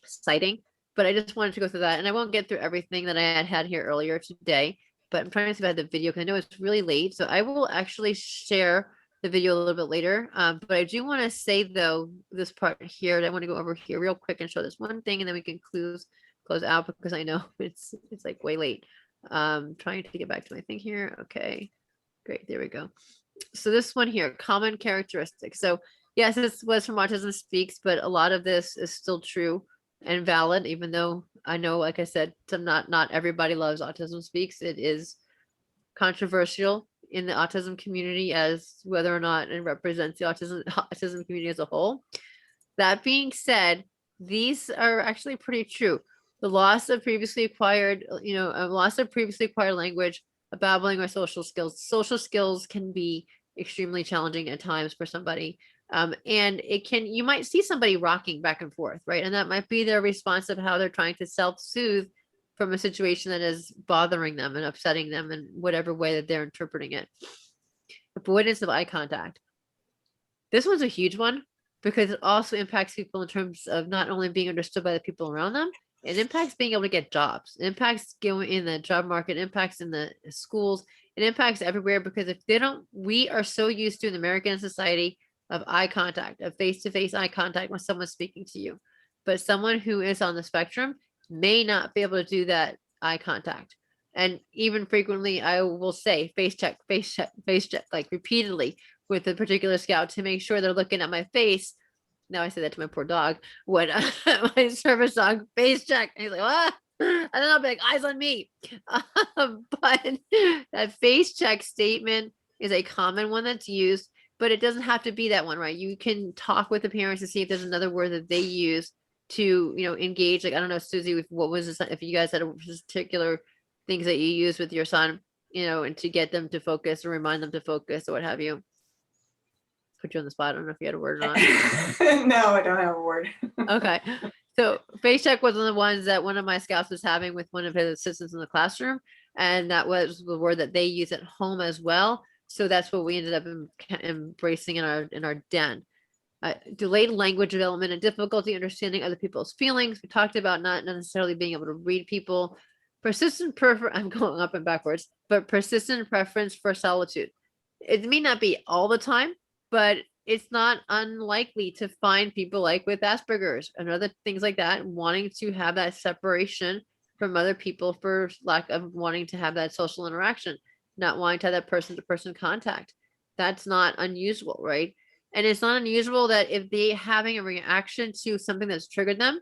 sighting. But I just wanted to go through that. And I won't get through everything that I had here earlier today, but I'm trying to see if I have the video because I know it's really late. So I will actually share the video a little bit later. But I do want to say though, this part here, I want to go over here real quick and show this one thing, and then we can close out because I know it's like way late. Trying to get back to my thing here. Okay, great. There we go. So this one here, common characteristics. So yes, this was from Autism Speaks, but a lot of this is still true and valid, even though I know, like I said, not everybody loves Autism Speaks. It is controversial in the autism community as whether or not it represents the autism community as a whole. That being said, these are actually pretty true. The loss of previously acquired, language, a babbling or social skills. Social skills can be extremely challenging at times for somebody. And you might see somebody rocking back and forth, right? And that might be their response of how they're trying to self-soothe from a situation that is bothering them and upsetting them in whatever way that they're interpreting it. Avoidance of eye contact. This one's a huge one because it also impacts people in terms of not only being understood by the people around them, it impacts being able to get jobs. It impacts going in the job market, it impacts in the schools, it impacts everywhere because if they don't, we are so used to in American society of eye contact, of face-to-face eye contact when someone's speaking to you. But someone who is on the spectrum may not be able to do that eye contact. And even frequently, I will say face check, like repeatedly with a particular scout to make sure they're looking at my face. Now I say that to my poor dog when my service dog face check. And he's like, ah, and then I'll be like, eyes on me. But that face check statement is a common one that's used, but it doesn't have to be that one, right? You can talk with the parents to see if there's another word that they use to, engage. Like, I don't know, Susie, what was this, if you guys had a particular things that you use with your son, and to get them to focus or remind them to focus or what have you. Put you on the spot. I don't know if you had a word or not. No, I don't have a word. Okay. So face check was one of the ones that one of my scouts was having with one of his assistants in the classroom. And that was the word that they use at home as well. So that's what we ended up embracing in our den. Delayed language development and difficulty understanding other people's feelings. We talked about not necessarily being able to read people. Persistent I'm going up and backwards, but persistent preference for solitude. It may not be all the time, but it's not unlikely to find people like with Asperger's and other things like that, wanting to have that separation from other people for lack of wanting to have that social interaction, not wanting to have that person-to-person contact. That's not unusual, right? And it's not unusual that if they having a reaction to something that's triggered them,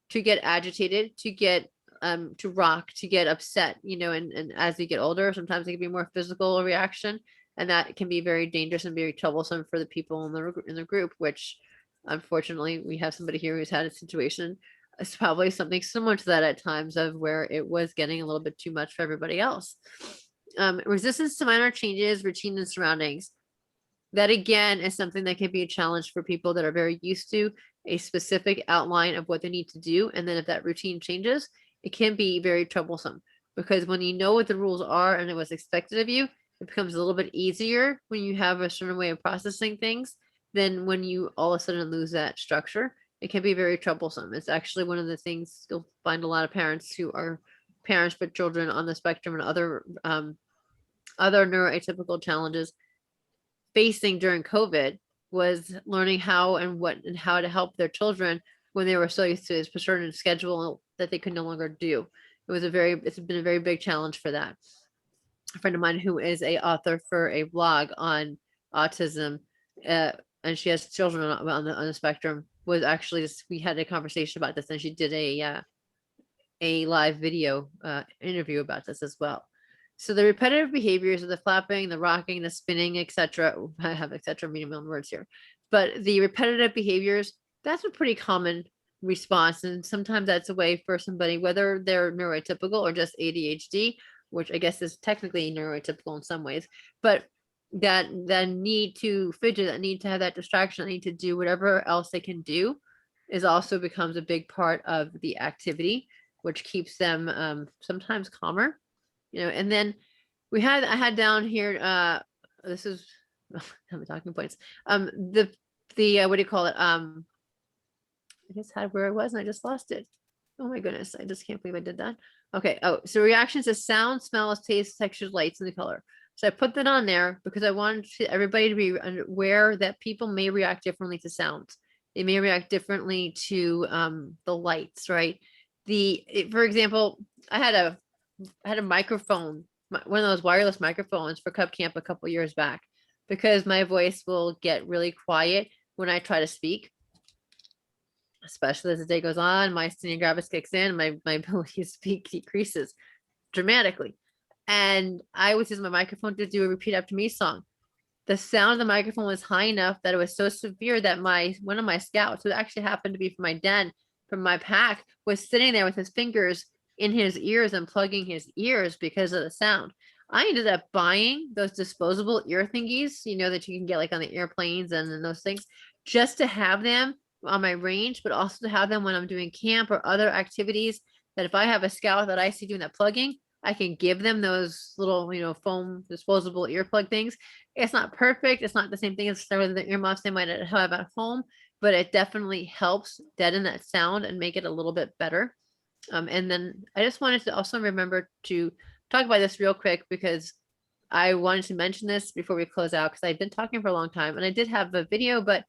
to get agitated, to get to rock, to get upset, and as they get older, sometimes it can be more physical reaction, and that can be very dangerous and very troublesome for the people in the group. Which, unfortunately, we have somebody here who's had a situation. It's probably something similar to that at times of where it was getting a little bit too much for everybody else. Resistance to minor changes, routine, and surroundings. That again is something that can be a challenge for people that are very used to a specific outline of what they need to do. And then if that routine changes, it can be very troublesome because when you know what the rules are and it was expected of you, it becomes a little bit easier when you have a certain way of processing things than when you all of a sudden lose that structure. It can be very troublesome. It's actually one of the things you'll find a lot of parents who are parents with children on the spectrum and other neuroatypical challenges facing during COVID was learning how to help their children when they were so used to a certain schedule that they could no longer do. It's been a very big challenge for that. A friend of mine who is a author for a blog on autism, and she has children on the spectrum, was actually just, we had a conversation about this, and she did a live video interview about this as well. So the repetitive behaviors of the flapping, the rocking, the spinning, etc. I have etc. meaning my own words here, but the repetitive behaviors, that's a pretty common response, and sometimes that's a way for somebody, whether they're neurotypical or just ADHD, which I guess is technically neurotypical in some ways, but that need to fidget, that need to have that distraction, that need to do whatever else they can do, is also becomes a big part of the activity, which keeps them sometimes calmer, and then I had down here, this is I'm talking points. The what do you call it? I just had where I was and I just lost it. Oh my goodness, I just can't believe I did that. Okay. Oh, so reactions to sound, smells, taste, textures, lights, and the color. So I put that on there because I wanted everybody to be aware that people may react differently to sounds. They may react differently to the lights, right? For example, I had a microphone, one of those wireless microphones for Cub Camp a couple years back, because my voice will get really quiet when I try to speak, especially as the day goes on. My myasthenia gravis kicks in, my ability to speak decreases dramatically. And I was using my microphone to do a repeat after me song. The sound of the microphone was high enough that it was so severe that one of my scouts, who actually happened to be from my den, from my pack, was sitting there with his fingers in his ears and plugging his ears because of the sound. I ended up buying those disposable ear thingies, that you can get like on the airplanes and those things, just to have them on my range, but also to have them when I'm doing camp or other activities, that if I have a scout that I see doing that plugging, I can give them those little, foam disposable earplug things. It's not perfect. It's not the same thing as some of the earmuffs they might have at home, but it definitely helps deaden that sound and make it a little bit better. And then I just wanted to also remember to talk about this real quick, because I wanted to mention this before we close out, because I've been talking for a long time and I did have a video, but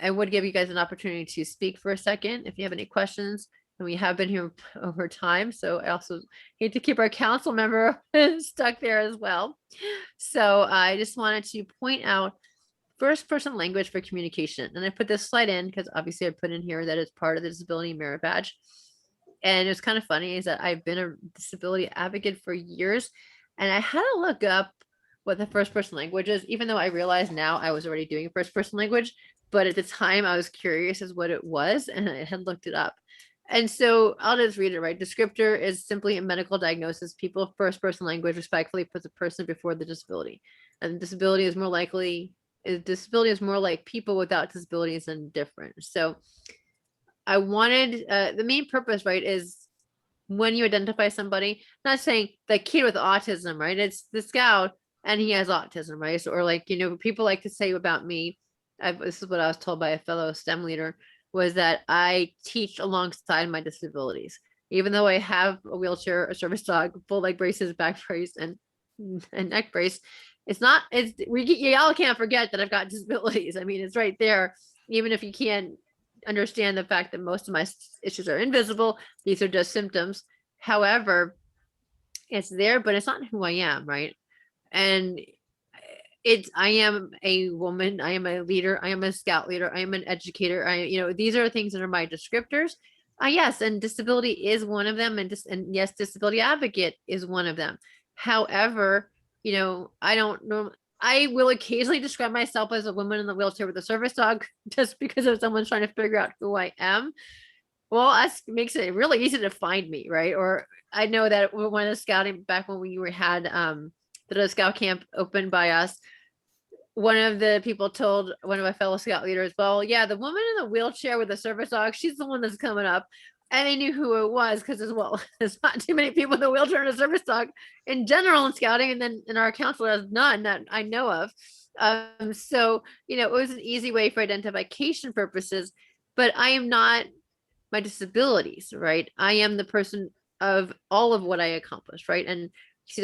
I would give you guys an opportunity to speak for a second if you have any questions. And we have been here over time, so I also hate to keep our council member stuck there as well. So I just wanted to point out first person language for communication. And I put this slide in because obviously I put in here that it's part of the disability merit badge. And it's kind of funny is that I've been a disability advocate for years, and I had to look up what the first person language is, even though I realize now I was already doing first person language. But at the time I was curious as what it was, and I had looked it up. And so I'll just read it, right? Descriptor is simply a medical diagnosis. People first person language respectfully puts a person before the disability. And disability is more like people without disabilities and different. So I wanted, the main purpose, right, is when you identify somebody, not saying the kid with autism, right? It's the scout and he has autism, right? So, or like, people like to say about me, this is what I was told by a fellow STEM leader, was that I teach alongside my disabilities. Even though I have a wheelchair, a service dog, full leg braces, back brace, and neck brace, y'all can't forget that I've got disabilities. I mean, it's right there. Even if you can't understand the fact that most of my issues are invisible, these are just symptoms. However, it's there, but it's not who I am, right? And I am a woman, I am a leader, I am a scout leader, I am an educator. These are things that are my descriptors. Yes, and disability is one of them, and yes, disability advocate is one of them. However, I don't know. I will occasionally describe myself as a woman in the wheelchair with a service dog, just because if someone's trying to figure out who I am. Well, that makes it really easy to find me, right? Or I know that when I was scouting back when we had the scout camp opened by us, one of the people told one of my fellow scout leaders, well, yeah, the woman in the wheelchair with the service dog, she's the one that's coming up. And they knew who it was because, as well, there's not too many people in the wheelchair and a service dog in general in scouting. And then in our council, there's none that I know of. So, it was an easy way for identification purposes, but I am not my disabilities, right? I am the person of all of what I accomplished, right? And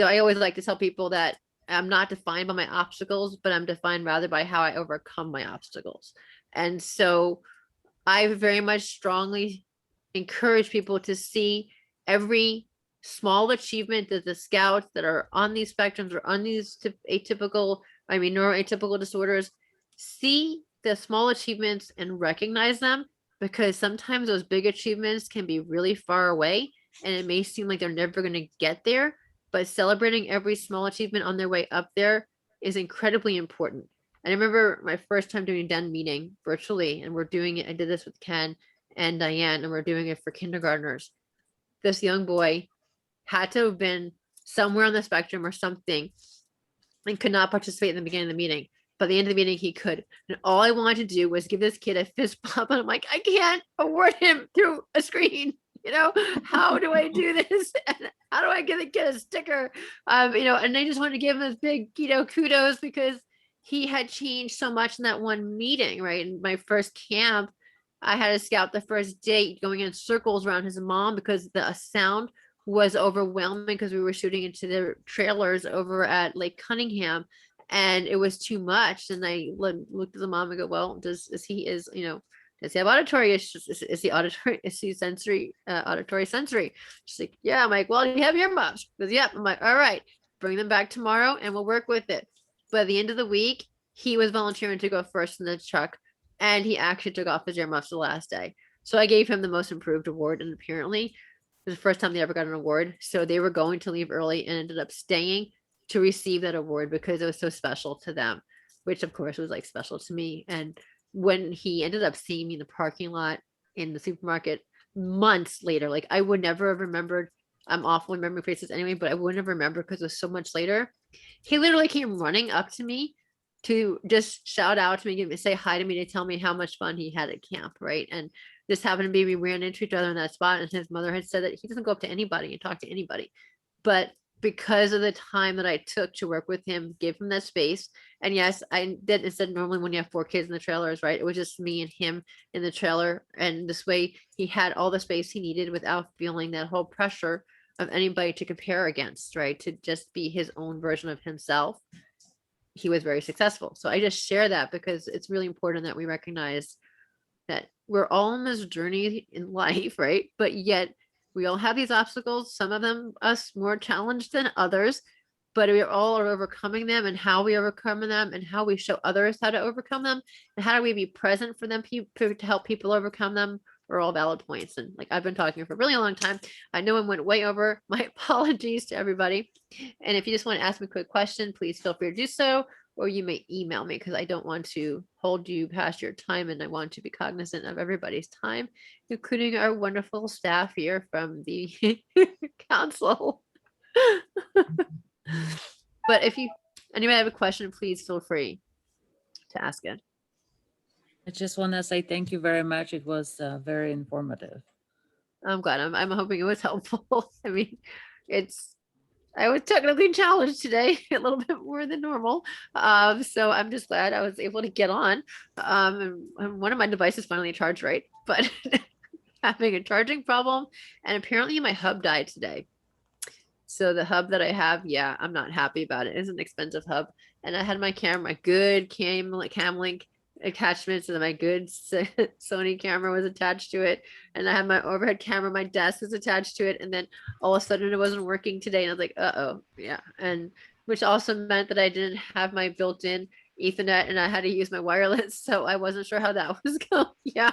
I always like to tell people that I'm not defined by my obstacles, but I'm defined rather by how I overcome my obstacles. And so I very much strongly encourage people to see every small achievement that the scouts that are on these spectrums or on these neuroatypical disorders, see the small achievements and recognize them, because sometimes those big achievements can be really far away and it may seem like they're never going to get there, but celebrating every small achievement on their way up there is incredibly important. And I remember my first time doing a den meeting virtually, and we're doing it. I did this with Ken and Diane, and we're doing it for kindergartners. This young boy had to have been somewhere on the spectrum or something and could not participate in the beginning of the meeting. But at the end of the meeting, he could. And all I wanted to do was give this kid a fist bump. And I'm like, I can't award him through a screen. You know, how do I do this? And how do I give the kid a sticker? You know, and I just wanted to give him this big, you know, kudos, because he had changed so much in that one meeting, right? In my first camp, I had a scout the first day going in circles around his mom because the sound was overwhelming, because we were shooting into the trailers over at Lake Cunningham, and it was too much. And I looked at the mom and go, well, does he have auditory issues? Is he auditory? Is he sensory, auditory sensory? She's like, yeah. I'm like, well, do you have earmuffs? She goes, yep. I'm like, all right, bring them back tomorrow and we'll work with it. But at the end of the week, he was volunteering to go first in the truck, and he actually took off his earmuffs the last day. So I gave him the most improved award, and apparently it was the first time they ever got an award. So they were going to leave early and ended up staying to receive that award because it was so special to them, which of course was like special to me. And when he ended up seeing me in the parking lot in the supermarket months later, like I would never have remembered. I'm awful in memory faces anyway, but I wouldn't have remembered because it was so much later. He literally came running up to me to just shout out to me, say hi to me, to tell me how much fun he had at camp, right? And just happened to be, we ran into each other in that spot, and his mother had said that he doesn't go up to anybody and talk to anybody. But because of the time that I took to work with him, give him that space. And yes, I did, instead normally when you have 4 kids in the trailers, right? It was just me and him in the trailer. And this way he had all the space he needed without feeling that whole pressure of anybody to compare against, right? To just be his own version of himself. He was very successful. So I just share that because it's really important that we recognize that we're all on this journey in life, right? But yet we all have these obstacles, some of them us more challenged than others, but we all are overcoming them, and how we overcome them and how we show others how to overcome them and how do we be present for them to help people overcome them are all valid points. And like I've been talking for a really long time. I know I went way over. My apologies to everybody. And if you just want to ask me a quick question, please feel free to do so, or you may email me because I don't want to hold you past your time and I want to be cognizant of everybody's time, including our wonderful staff here from the council. But if anybody have a question, please feel free to ask it. I just want to say thank you very much. It was very informative. I'm glad. I'm hoping it was helpful. I mean, I was technically challenged today a little bit more than normal. So I'm just glad I was able to get on. And one of my devices finally charged right, but having a charging problem. And apparently my hub died today. So the hub that I have, yeah, I'm not happy about it. It's an expensive hub. And I had my camera, my good cam link attachment, so that my good Sony camera was attached to it. And I had my overhead camera, my desk was attached to it. And then all of a sudden it wasn't working today. And I was like, uh-oh, yeah. And which also meant that I didn't have my built-in Ethernet and I had to use my wireless. So I wasn't sure how that was going. Yeah.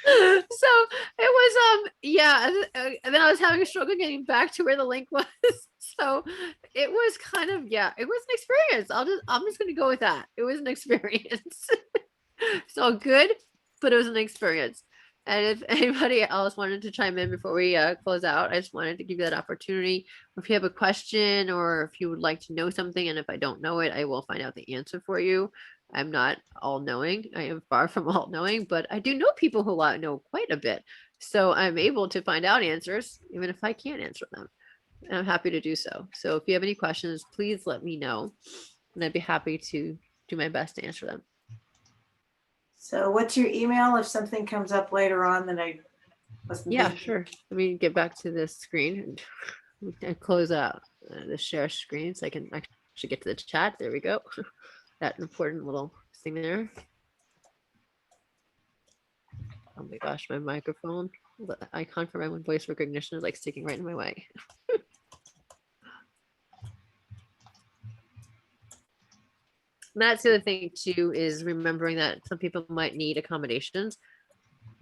So it was yeah, and then I was having a struggle getting back to where the link was. So it was kind of, yeah, it was an experience. I'm just gonna go with that. It was an experience. So good, but it was an experience. And if anybody else wanted to chime in before we close out, I just wanted to give you that opportunity. If you have a question or if you would like to know something, and if I don't know it, I will find out the answer for you. I'm not all knowing. I am far from all knowing, but I do know people who know quite a bit. So I'm able to find out answers, even if I can't answer them. And I'm happy to do so. So if you have any questions, please let me know. And I'd be happy to do my best to answer them. So what's your email if something comes up later on that I wasn't Yeah, thinking? sure. Let me get back to this screen and close out the share screen so I can actually get to the chat. There we go. That important little thing there. Oh my gosh, my microphone, the icon for my voice recognition is like sticking right in my way. And that's the other thing too, is remembering that some people might need accommodations.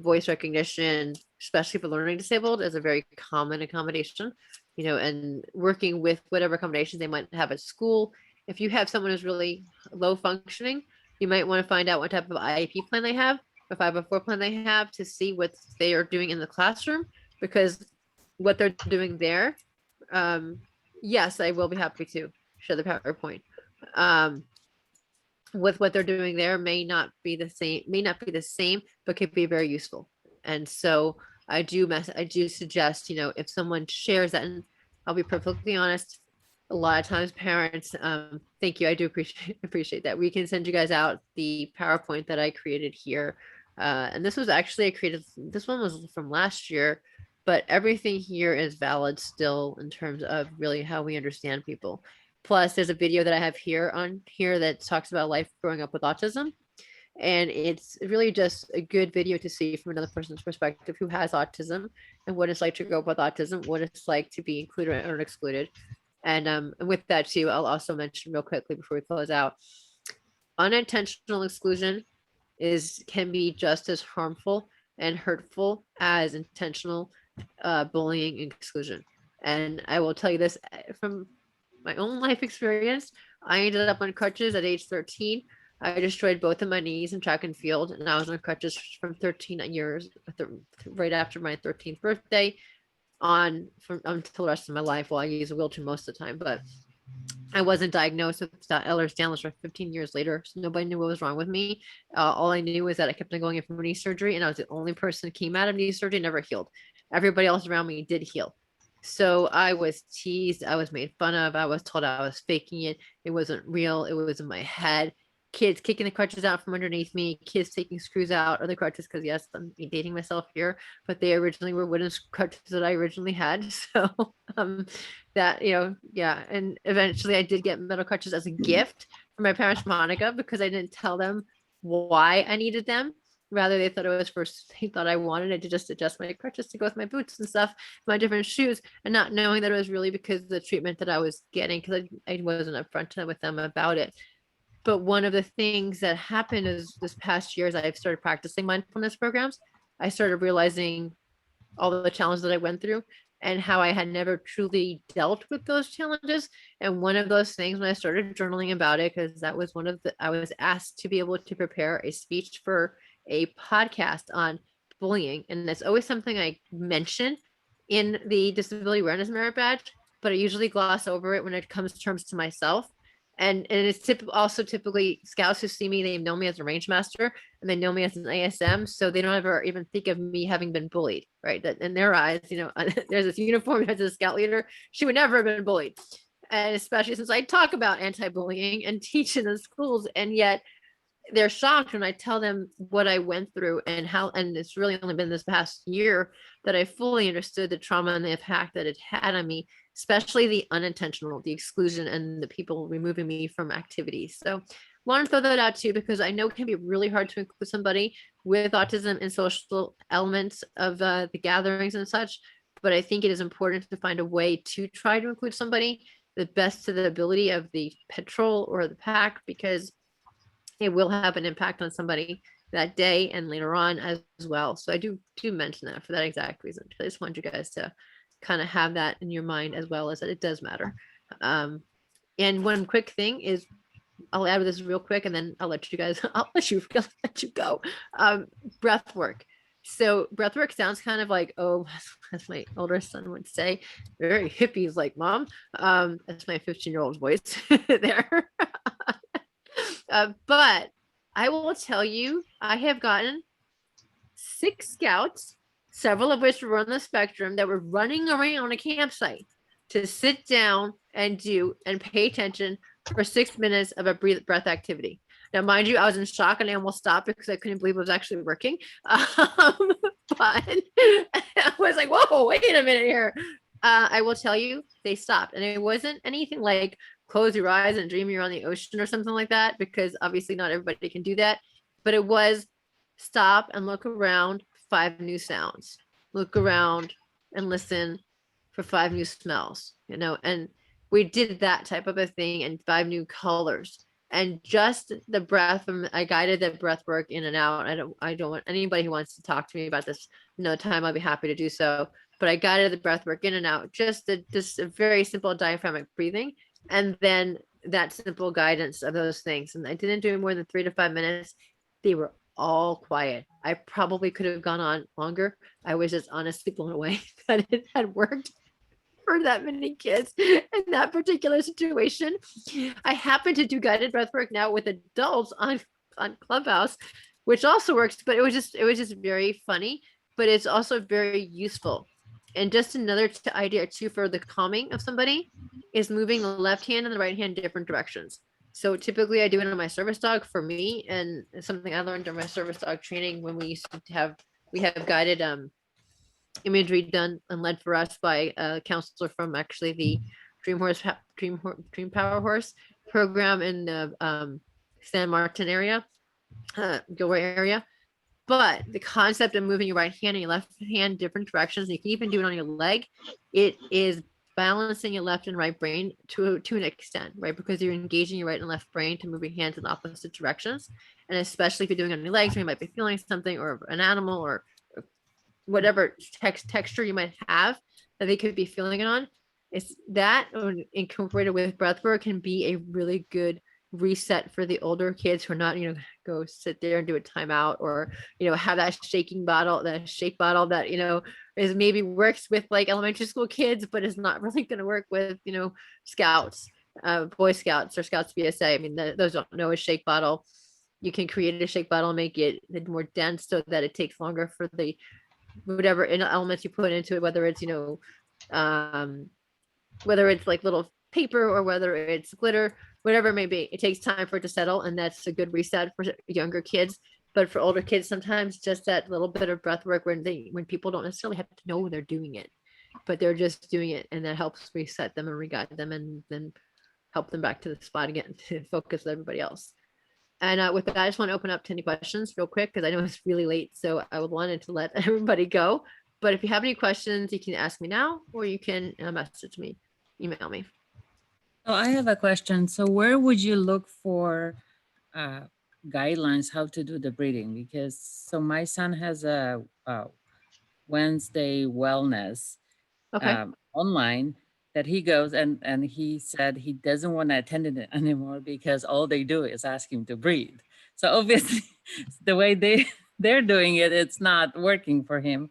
Voice recognition, especially for learning disabled, is a very common accommodation, you know, and working with whatever accommodations they might have at school. If you have someone who's really low functioning, you might want to find out what type of IEP plan they have, or 504 plan they have, to see what they are doing in the classroom, because what they're doing there, yes, I will be happy to show the PowerPoint. With what they're doing there may not be the same, but could be very useful. And so I do suggest, you know, if someone shares that, and I'll be perfectly honest, a lot of times parents, thank you, I do appreciate that. We can send you guys out the PowerPoint that I created here. And this was actually this one was from last year, but everything here is valid still in terms of really how we understand people. Plus, there's a video that I have here that talks about life growing up with autism. And it's really just a good video to see from another person's perspective who has autism, and what it's like to grow up with autism, what it's like to be included or excluded. And with that too, I'll also mention real quickly before we close out, unintentional exclusion can be just as harmful and hurtful as intentional bullying and exclusion. And I will tell you this from my own life experience. I ended up on crutches at age 13. I destroyed both of my knees in track and field, and I was on crutches from 13 years, right after my 13th birthday, until the rest of my life. Well, I use a wheelchair most of the time, but I wasn't diagnosed with Ehlers-Danlos for 15 years later, so nobody knew what was wrong with me. All I knew was that I kept on going in for knee surgery, and I was the only person who came out of knee surgery never healed. Everybody else around me did heal. So I was teased, I was made fun of, I was told I was faking it. It wasn't real, it was in my head. Kids kicking the crutches out from underneath me, kids taking screws out of the crutches, because yes, I'm dating myself here, but they originally were wooden crutches that I originally had. So that, you know, yeah. And eventually I did get metal crutches as a gift from my parents from Hanukkah, because I didn't tell them why I needed them. Rather, they thought it was they thought I wanted it to just adjust my crutches to go with my boots and stuff, my different shoes, and not knowing that it was really because of the treatment that I was getting, because I wasn't upfront with them about it. But one of the things that happened is this past year, as I've started practicing mindfulness programs, I started realizing all the challenges that I went through and how I had never truly dealt with those challenges. And one of those things, when I started journaling about it, because that was I was asked to be able to prepare a speech for a podcast on bullying. And that's always something I mention in the Disability Awareness Merit Badge, but I usually gloss over it when it comes terms to myself. And it's also typically scouts who see me, they know me as a range master, and they know me as an ASM, so they don't ever even think of me having been bullied, right? That in their eyes, you know, there's this uniform as a scout leader, she would never have been bullied. And especially since I talk about anti-bullying and teach in the schools, and yet they're shocked when I tell them what I went through and how, and it's really only been this past year that I fully understood the trauma and the impact that it had on me, especially the unintentional, the exclusion, and the people removing me from activities. So want to throw that out too, because I know it can be really hard to include somebody with autism in social elements of the gatherings and such. But I think it is important to find a way to try to include somebody the best to the ability of the patrol or the pack, because it will have an impact on somebody that day and later on as well. So I do mention that for that exact reason. I just want you guys to kind of have that in your mind, as well as that it does matter. And one quick thing is, I'll add this real quick, and then I'll let you guys, I'll let you go. Breath work. So breath work sounds kind of like, oh, as my older son would say, very hippies like mom. That's my 15-year-old voice there. But I will tell you, I have gotten 6 scouts, several of which were on the spectrum, that were running around a campsite to sit down and do and pay attention for 6 minutes of a breath activity. Now, mind you, I was in shock and I almost stopped because I couldn't believe it was actually working. But I was like, whoa, wait a minute here. I will tell you, they stopped. And it wasn't anything like close your eyes and dream you're on the ocean or something like that, because obviously not everybody can do that. But it was stop and look around, 5 new sounds. Look around and listen for 5 new smells, you know, and we did that type of a thing, and 5 new colors. And just the breath from, I guided the breath work in and out. I don't want anybody who wants to talk to me about this another time, I'll be happy to do so. But I guided the breath work in and out, just a very simple diaphragmatic breathing. And then that simple guidance of those things. And I didn't do more than 3 to 5 minutes. They were all quiet. I probably could have gone on longer. I was just honestly blown away that it had worked for that many kids in that particular situation. I happen to do guided breath work now with adults on Clubhouse, which also works, but it was just very funny, but it's also very useful. And just another idea too for the calming of somebody is moving the left hand and the right hand different directions. So typically I do it on my service dog for me, and it's something I learned during my service dog training when we have guided imagery done and led for us by a counselor from actually the Dream Power Horse program in the San Martin area, Gilroy area. But the concept of moving your right hand and your left hand different directions, you can even do it on your leg. It is balancing your left and right brain to an extent, right? Because you're engaging your right and left brain to move your hands in opposite directions. And especially if you're doing it on your legs, you might be feeling something, or an animal, or whatever texture you might have that they could be feeling it on. It's that incorporated with breath work can be a really good reset for the older kids who are not, go sit there and do a timeout, or, have that shake bottle that, is maybe works with like elementary school kids, but is not really going to work with, scouts, Boy Scouts or Scouts BSA. I mean, those don't know a shake bottle. You can create a shake bottle, make it more dense so that it takes longer for the whatever elements you put into it, whether it's whether it's like little paper or whether it's glitter, whatever it may be, it takes time for it to settle, and that's a good reset for younger kids. But for older kids, sometimes just that little bit of breath work when people don't necessarily have to know they're doing it, but they're just doing it, and that helps reset them and re-guide them, and then help them back to the spot again to focus with everybody else. And with that, I just want to open up to any questions real quick, because I know it's really late, so I would wanted to let everybody go. But if you have any questions, you can ask me now, or you can message me, email me. So I have a question. So where would you look for guidelines how to do the breathing? Because so my son has a Wednesday wellness online that he goes, and he said he doesn't want to attend it anymore because all they do is ask him to breathe. So obviously the way they're doing it, it's not working for him.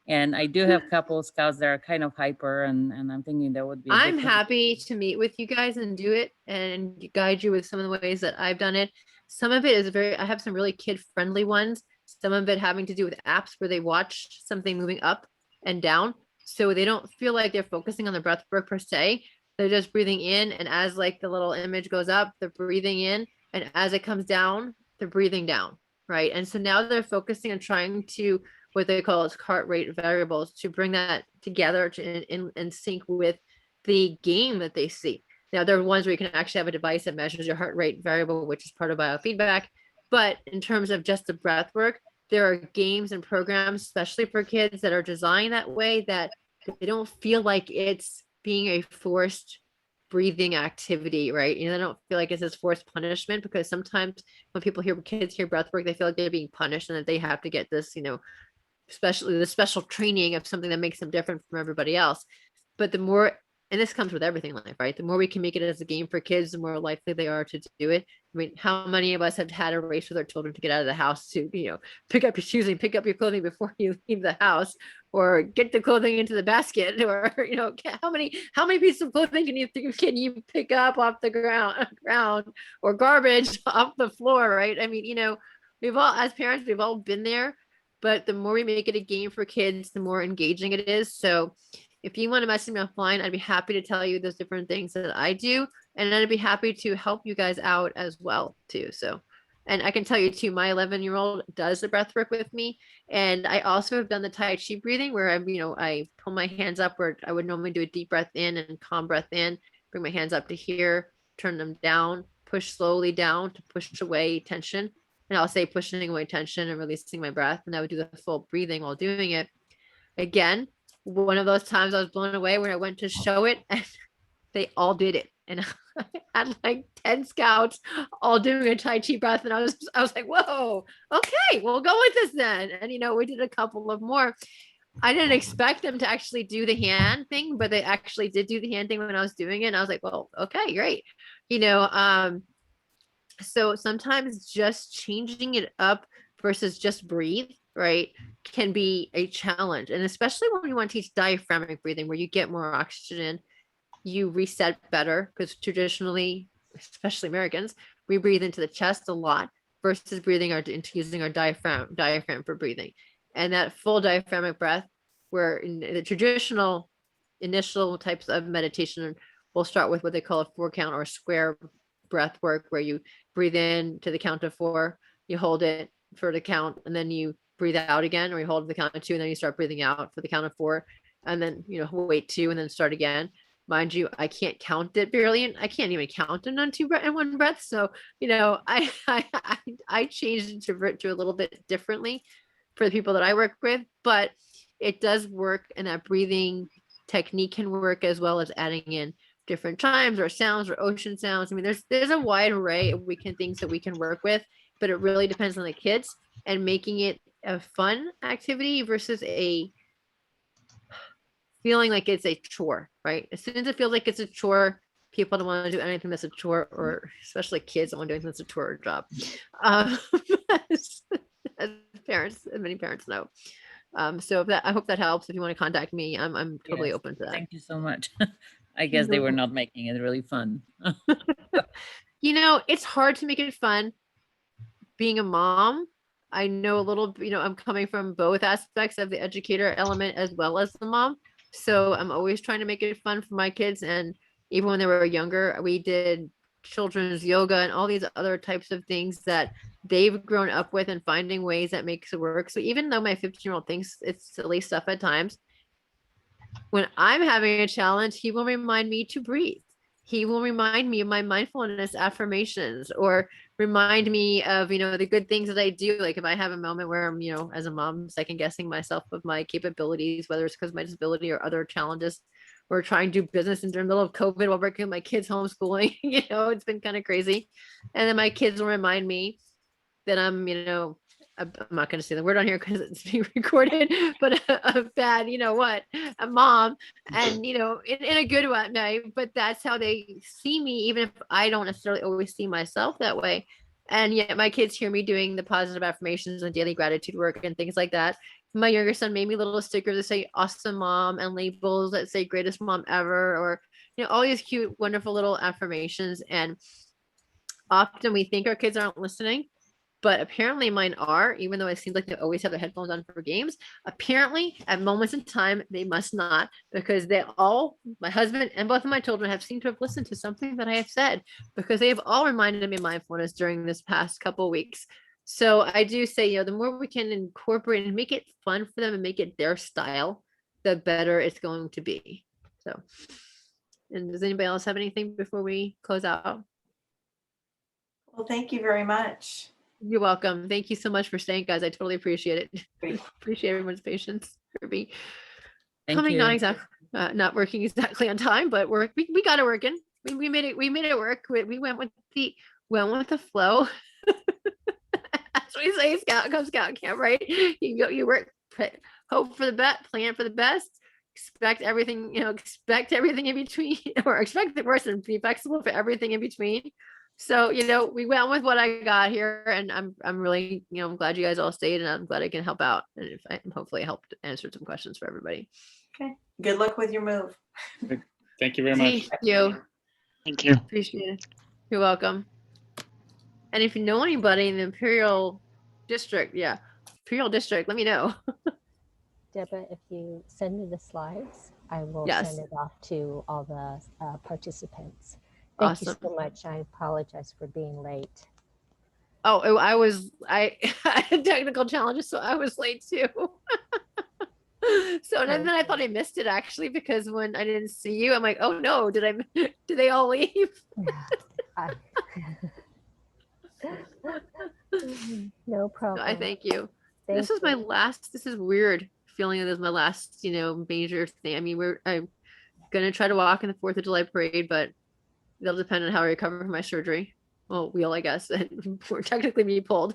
And I do have a couple of scouts that are kind of hyper, and I'm thinking that would be I'm happy to meet with you guys and do it and guide you with some of the ways that I've done it. Some of it is I have some really kid-friendly ones. Some of it having to do with apps where they watch something moving up and down, so they don't feel like they're focusing on the breath work per se. They're just breathing in, and as like the little image goes up, they're breathing in, and as it comes down, they're breathing down, right? And so now they're focusing on trying to, what they call as heart rate variables, to bring that together in sync with the game that they see. Now, there are ones where you can actually have a device that measures your heart rate variable, which is part of biofeedback. But in terms of just the breath work, there are games and programs, especially for kids, that are designed that way, that they don't feel like it's being a forced breathing activity, right? They don't feel like it's this forced punishment, because sometimes when kids hear breath work, they feel like they're being punished and that they have to get this, especially the special training of something that makes them different from everybody else. But the more, and this comes with everything in life, right? The more we can make it as a game for kids, the more likely they are to do it. I mean, how many of us have had a race with our children to get out of the house to, pick up your shoes and pick up your clothing before you leave the house, or get the clothing into the basket, or, how many pieces of clothing can you pick up off the ground, or garbage off the floor, right? I mean, we've all, as parents, we've all been there. But the more we make it a game for kids, the more engaging it is. So if you want to message me offline, I'd be happy to tell you those different things that I do. And I'd be happy to help you guys out as well, too. So, and I can tell you too, my 11-year-old does the breath work with me. And I also have done the Tai Chi breathing, where I pull my hands up, where I would normally do a deep breath in and calm breath in, bring my hands up to here, turn them down, push slowly down to push away tension. And I'll say pushing away tension and releasing my breath. And I would do the full breathing while doing it. Again, one of those times I was blown away when I went to show it, and they all did it. and I had like 10 scouts all doing a Tai Chi breath. And I was like, whoa, okay, we'll go with this then. And, we did a couple of more. I didn't expect them to actually do the hand thing, but they actually did do the hand thing when I was doing it. And I was like, well, okay, great. So sometimes just changing it up versus just breathe, right, can be a challenge. And especially when you want to teach diaphragmatic breathing, where you get more oxygen, you reset better, because traditionally, especially Americans, we breathe into the chest a lot versus breathing into using our diaphragm for breathing. And that full diaphragmatic breath, where in the traditional initial types of meditation, we'll start with what they call a 4 count or square breath work, where you breathe in to the count of 4, you hold it for the count, and then you breathe out again, or you hold the count of 2, and then you start breathing out for the count of 4, and then wait 2 and then start again. Mind you, I can't count it barely. I can't even count in one breath. So, I changed it to a little bit differently for the people that I work with, but it does work, and that breathing technique can work, as well as adding in different chimes or sounds or ocean sounds. I mean, there's a wide array of things that we can work with, but it really depends on the kids, and making it a fun activity versus a feeling like it's a chore, right? As soon as it feels like it's a chore, people don't want to do anything that's a chore, or especially kids don't want to do anything that's a chore or job. As parents, and many parents know. So I hope that helps. If you want to contact me, I'm totally Yes, open to that. Thank you so much. I guess they were not making it really fun. It's hard to make it fun being a mom. I know a little, I'm coming from both aspects of the educator element as well as the mom. So I'm always trying to make it fun for my kids. And even when they were younger, we did children's yoga and all these other types of things that they've grown up with, and finding ways that makes it work. So even though my 15-year-old thinks it's silly stuff at times, when I'm having a challenge, he will remind me to breathe. He will remind me of my mindfulness affirmations, or remind me of, the good things that I do. Like if I have a moment where I'm, as a mom, second guessing myself of my capabilities, whether it's because of my disability or other challenges, or trying to do business in the middle of COVID while working with my kids homeschooling, it's been kind of crazy. And then my kids will remind me that I'm, I'm not going to say the word on here because it's being recorded, but a bad, a mom, and, in a good way, but that's how they see me, even if I don't necessarily always see myself that way. And yet my kids hear me doing the positive affirmations and daily gratitude work and things like that. My younger son made me little stickers that say awesome mom, and labels that say greatest mom ever, or, all these cute, wonderful little affirmations. And often we think our kids aren't listening, but apparently mine are, even though it seems like they always have their headphones on for games. Apparently at moments in time, they must not, because my husband and both of my children have seemed to have listened to something that I have said, because they have all reminded me of mindfulness during this past couple of weeks. So I do say, the more we can incorporate and make it fun for them and make it their style, the better it's going to be. So, and does anybody else have anything before we close out? Well, thank you very much. You're welcome. Thank you so much for staying, guys. I totally appreciate it. Great. Appreciate everyone's patience for me Thank coming, you. not working exactly on time, but we got it working. We made it work. We went with the flow. That's what we say, scout camp, right? You work, hope for the best, plan for the best, expect everything, expect everything in between, or expect the worst and be flexible for everything in between. So, we went with what I got here, and I'm really, I'm glad you guys all stayed, and I'm glad I can help out, and if I hopefully helped answer some questions for everybody. Okay. Good luck with your move. Thank you very much. Thank you. Thank you. Appreciate it. You're welcome. And if you know anybody in the Imperial District, let me know. Deborah, if you send me the slides, I will Yes. send it off to all the participants. Thank you Awesome. so much. I apologize for being late. Oh, I had technical challenges, so I was late too. So then I thought I missed it, actually, because when I didn't see you, I'm like, oh no, did they all leave? No problem. I thank you. Thank This is you. this is weird feeling that this is my last, major thing. I mean, I'm gonna try to walk in the 4th of July parade, but it'll depend on how I recover from my surgery. Well, wheel, I guess, and or technically me pulled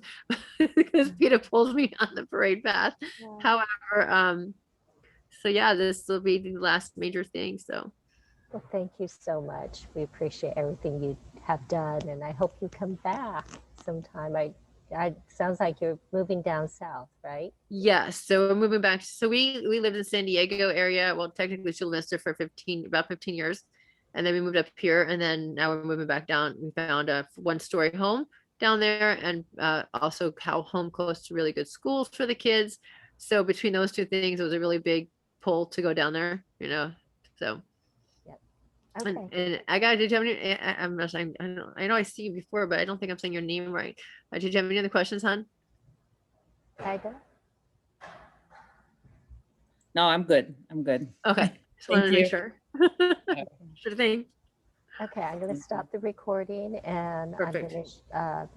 because PETA pulls me on the parade path. Yeah. However, so yeah, this will be the last major thing. So Well, thank you so much. We appreciate everything you have done, and I hope you come back sometime. I sounds like you're moving down south, right? yes, so we're moving back. So we lived in San Diego area. Well, technically Chula Vista for about 15 years. And then we moved up here, and then now we're moving back down. We found a 1-story home down there, and also home close to really good schools for the kids. So between those two things, it was a really big pull to go down there, you know. So Okay. and I got, did you have any, I'm not saying, I know I see you before, but I don't think I'm saying your name right. Did you have any other questions, hon? Ida? No, I'm good. I'm good. Okay, just wanted to Thank make you. sure. Sure thing. Okay, I'm going to stop the recording, and I'm Perfect. going to